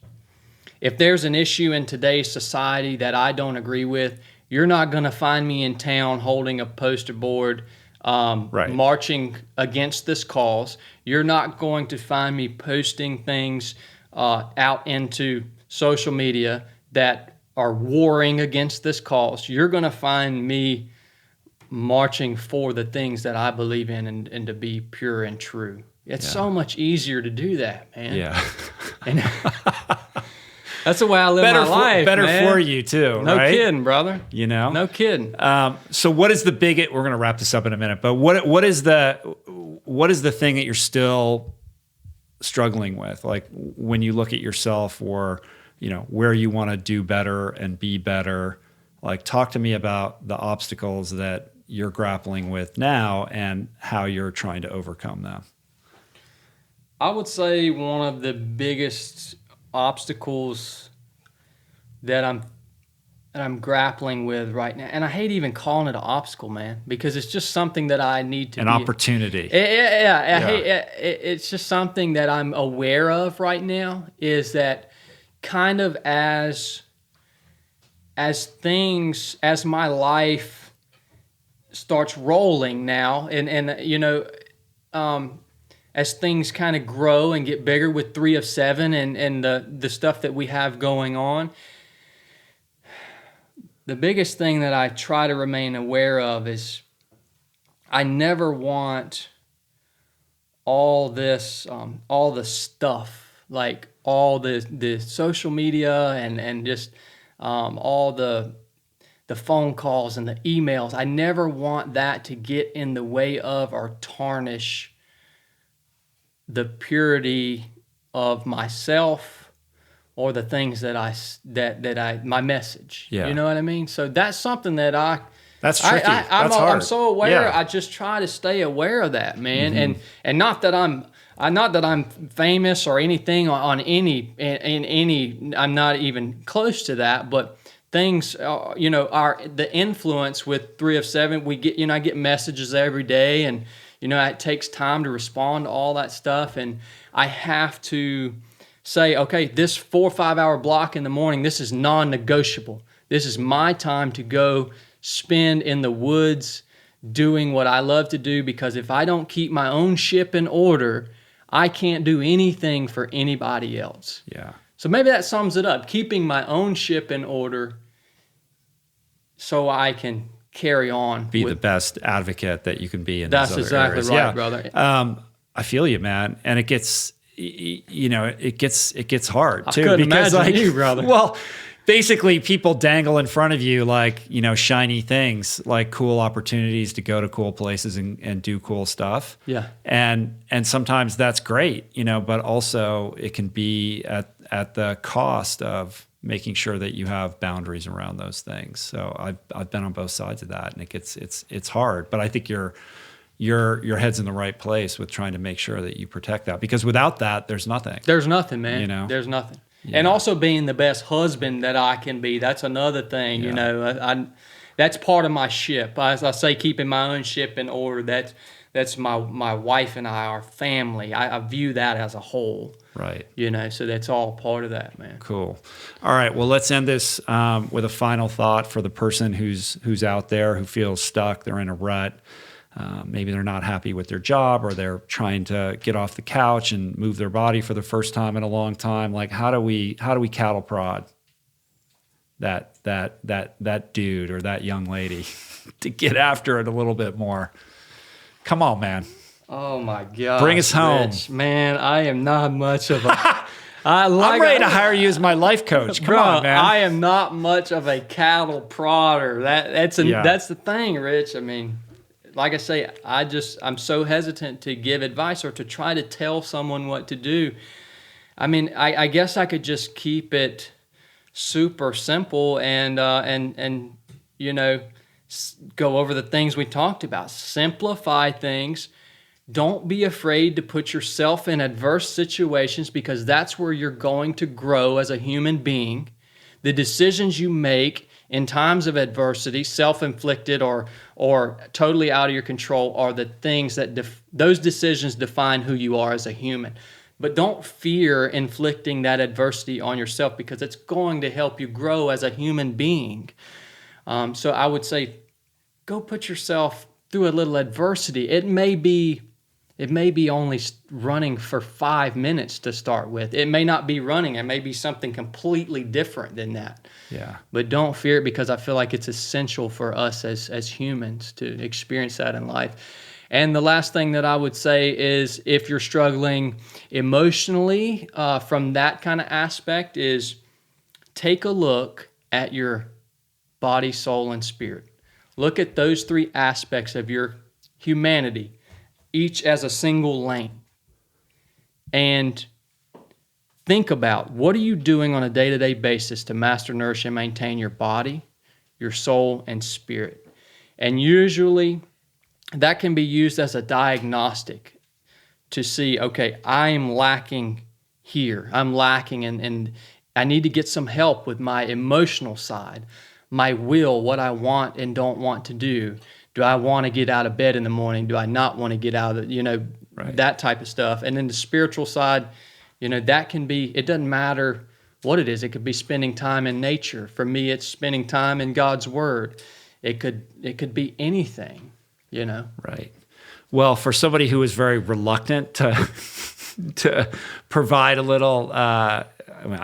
if there's an issue in today's society that I don't agree with, you're not going to find me in town holding a poster board, marching against this cause. You're not going to find me posting things out into social media that are warring against this cause. You're going to find me marching for the things that I believe in and to be pure and true. It's so much easier to do that, man. Yeah. And that's the way I live my life. Better man. for you too. No right? kidding, brother. No kidding. So what is the biggest? We're going to wrap this up in a minute. But what is the thing that you're still struggling with? Like when you look at yourself, or where you want to do better and be better. Like talk to me about the obstacles that you're grappling with now and how you're trying to overcome them. I would say one of the biggest obstacles that I'm grappling with right now, and I hate even calling it an obstacle, man, because it's just something that I need to an opportunity. It's just something that I'm aware of right now, is that kind of as my life starts rolling now, and as things kind of grow and get bigger with 3 of 7 and the stuff that we have going on, the biggest thing that I try to remain aware of is I never want all this, all the stuff, like all the social media and just all the phone calls and the emails. I never want that to get in the way of or tarnish the purity of myself or the things that my message. Yeah. You know what I mean? So that's something that that's tricky. That's hard. I'm so aware. Yeah. I just try to stay aware of that, man. Mm-hmm. And not that I'm famous or anything on any. I'm not even close to that. But things, are the influence with 3 of 7. We get, I get messages every day, and it takes time to respond to all that stuff, and I have to say, okay, this 4 or 5 hour block in the morning, this is non-negotiable. This is my time to go spend in the woods doing what I love to do, because if I don't keep my own ship in order, I can't do anything for anybody else. Yeah. So maybe that sums it up, keeping my own ship in order so I can carry on. Be the best advocate that you can be in those other exactly areas. Right, yeah. brother. I feel you, man. And it gets, it gets hard too. I couldn't imagine you, brother. Well, basically people dangle in front of you like, shiny things, like cool opportunities to go to cool places and do cool stuff. Yeah. And sometimes that's great, but also it can be at the cost of making sure that you have boundaries around those things. So I've been on both sides of that, and it's hard, but I think your head's in the right place with trying to make sure that you protect that, because without that, there's nothing. There's nothing, man. There's nothing. Yeah. And also being the best husband that I can be. That's another thing, I that's part of my ship. As I say, keeping my own ship in order. That's my wife and I, our family. I view that as a whole. Right. So that's all part of that, man. Cool. All right. Well, let's end this with a final thought for the person who's out there who feels stuck. They're in a rut. Maybe they're not happy with their job, or they're trying to get off the couch and move their body for the first time in a long time. Like, how do we cattle prod that dude or that young lady to get after it a little bit more? Come on, man. Oh my God. Bring us home. Rich, man, I am not much of a I'm ready to hire you as my life coach. Come on, man. I am not much of a cattle prodder. That's the thing, Rich. I mean, like I say, I'm so hesitant to give advice or to try to tell someone what to do. I mean, I guess I could just keep it super simple and go over the things we talked about. Simplify things. Don't be afraid to put yourself in adverse situations, because that's where you're going to grow as a human being. The decisions you make in times of adversity, self-inflicted or totally out of your control, are the things that those decisions define who you are as a human. But don't fear inflicting that adversity on yourself, because it's going to help you grow as a human being. So I would say, go put yourself through a little adversity. It may be only running for 5 minutes to start with. It may not be running. It may be something completely different than that. Yeah. But don't fear it, because I feel like it's essential for us as humans to experience that in life. And the last thing that I would say is, if you're struggling emotionally from that kind of aspect, is take a look at your body, soul, and spirit. Look at those 3 aspects of your humanity, each as a single lane. And think about, what are you doing on a day-to-day basis to master, nourish, and maintain your body, your soul, and spirit? And usually that can be used as a diagnostic to see, okay, I am lacking here. I'm lacking and I need to get some help with my emotional side, my will, what I want and don't want to do. Do I want to get out of bed in the morning? Do I not want to get out of, Right. that type of stuff. And then the spiritual side, that can be, it doesn't matter what it is. It could be spending time in nature. For me, it's spending time in God's Word. It could be anything, Right. Well, for somebody who is very reluctant to provide a little, I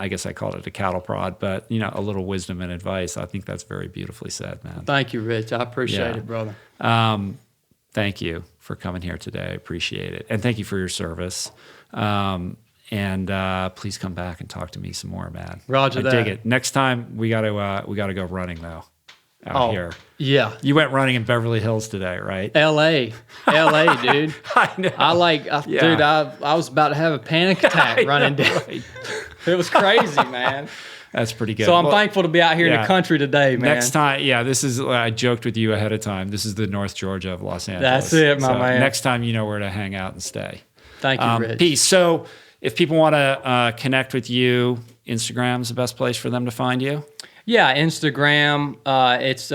guess I called it a cattle prod, but a little wisdom and advice, I think that's very beautifully said, man. Thank you, Rich. I appreciate it, brother. Thank you for coming here today. I appreciate it. And thank you for your service. And please come back and talk to me some more, man. Roger that. I dig it. Next time we got to go running though. Out here. Yeah. You went running in Beverly Hills today, right? LA, dude. I know. Dude, I was about to have a panic attack running down. Right. It was crazy, man. That's pretty good. So I'm thankful to be out here in the country today, man. Next time, this is, I joked with you ahead of time. This is the North Georgia of Los Angeles. That's it, my man. Next time, you know where to hang out and stay. Thank you, Rich. Peace. So if people want to connect with you, Instagram's the best place for them to find you? Yeah, Instagram. It's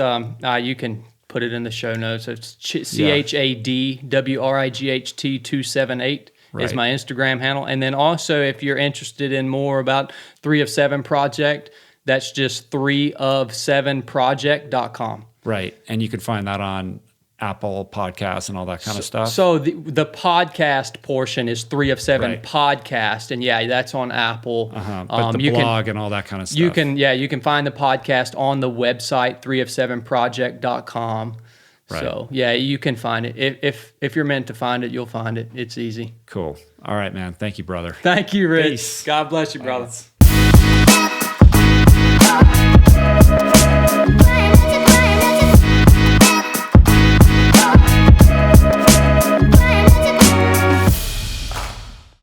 you can put it in the show notes. It's CHADWRIGHT 278 is my Instagram handle. And then also, if you're interested in more about 3 of 7 Project, that's just 3of7project.com. Right, and you can find that on Apple Podcasts and all that kind of stuff. So the podcast portion is 3 of 7 Right. Podcast, and that's on Apple. But the blog and all that kind of stuff. You can find the podcast on the website 3of7project.com. Right. So you can find it. If you're meant to find it, you'll find it. It's easy. Cool. All right, man. Thank you, brother. Thank you, Rich. Peace. God bless you, brother. Thanks.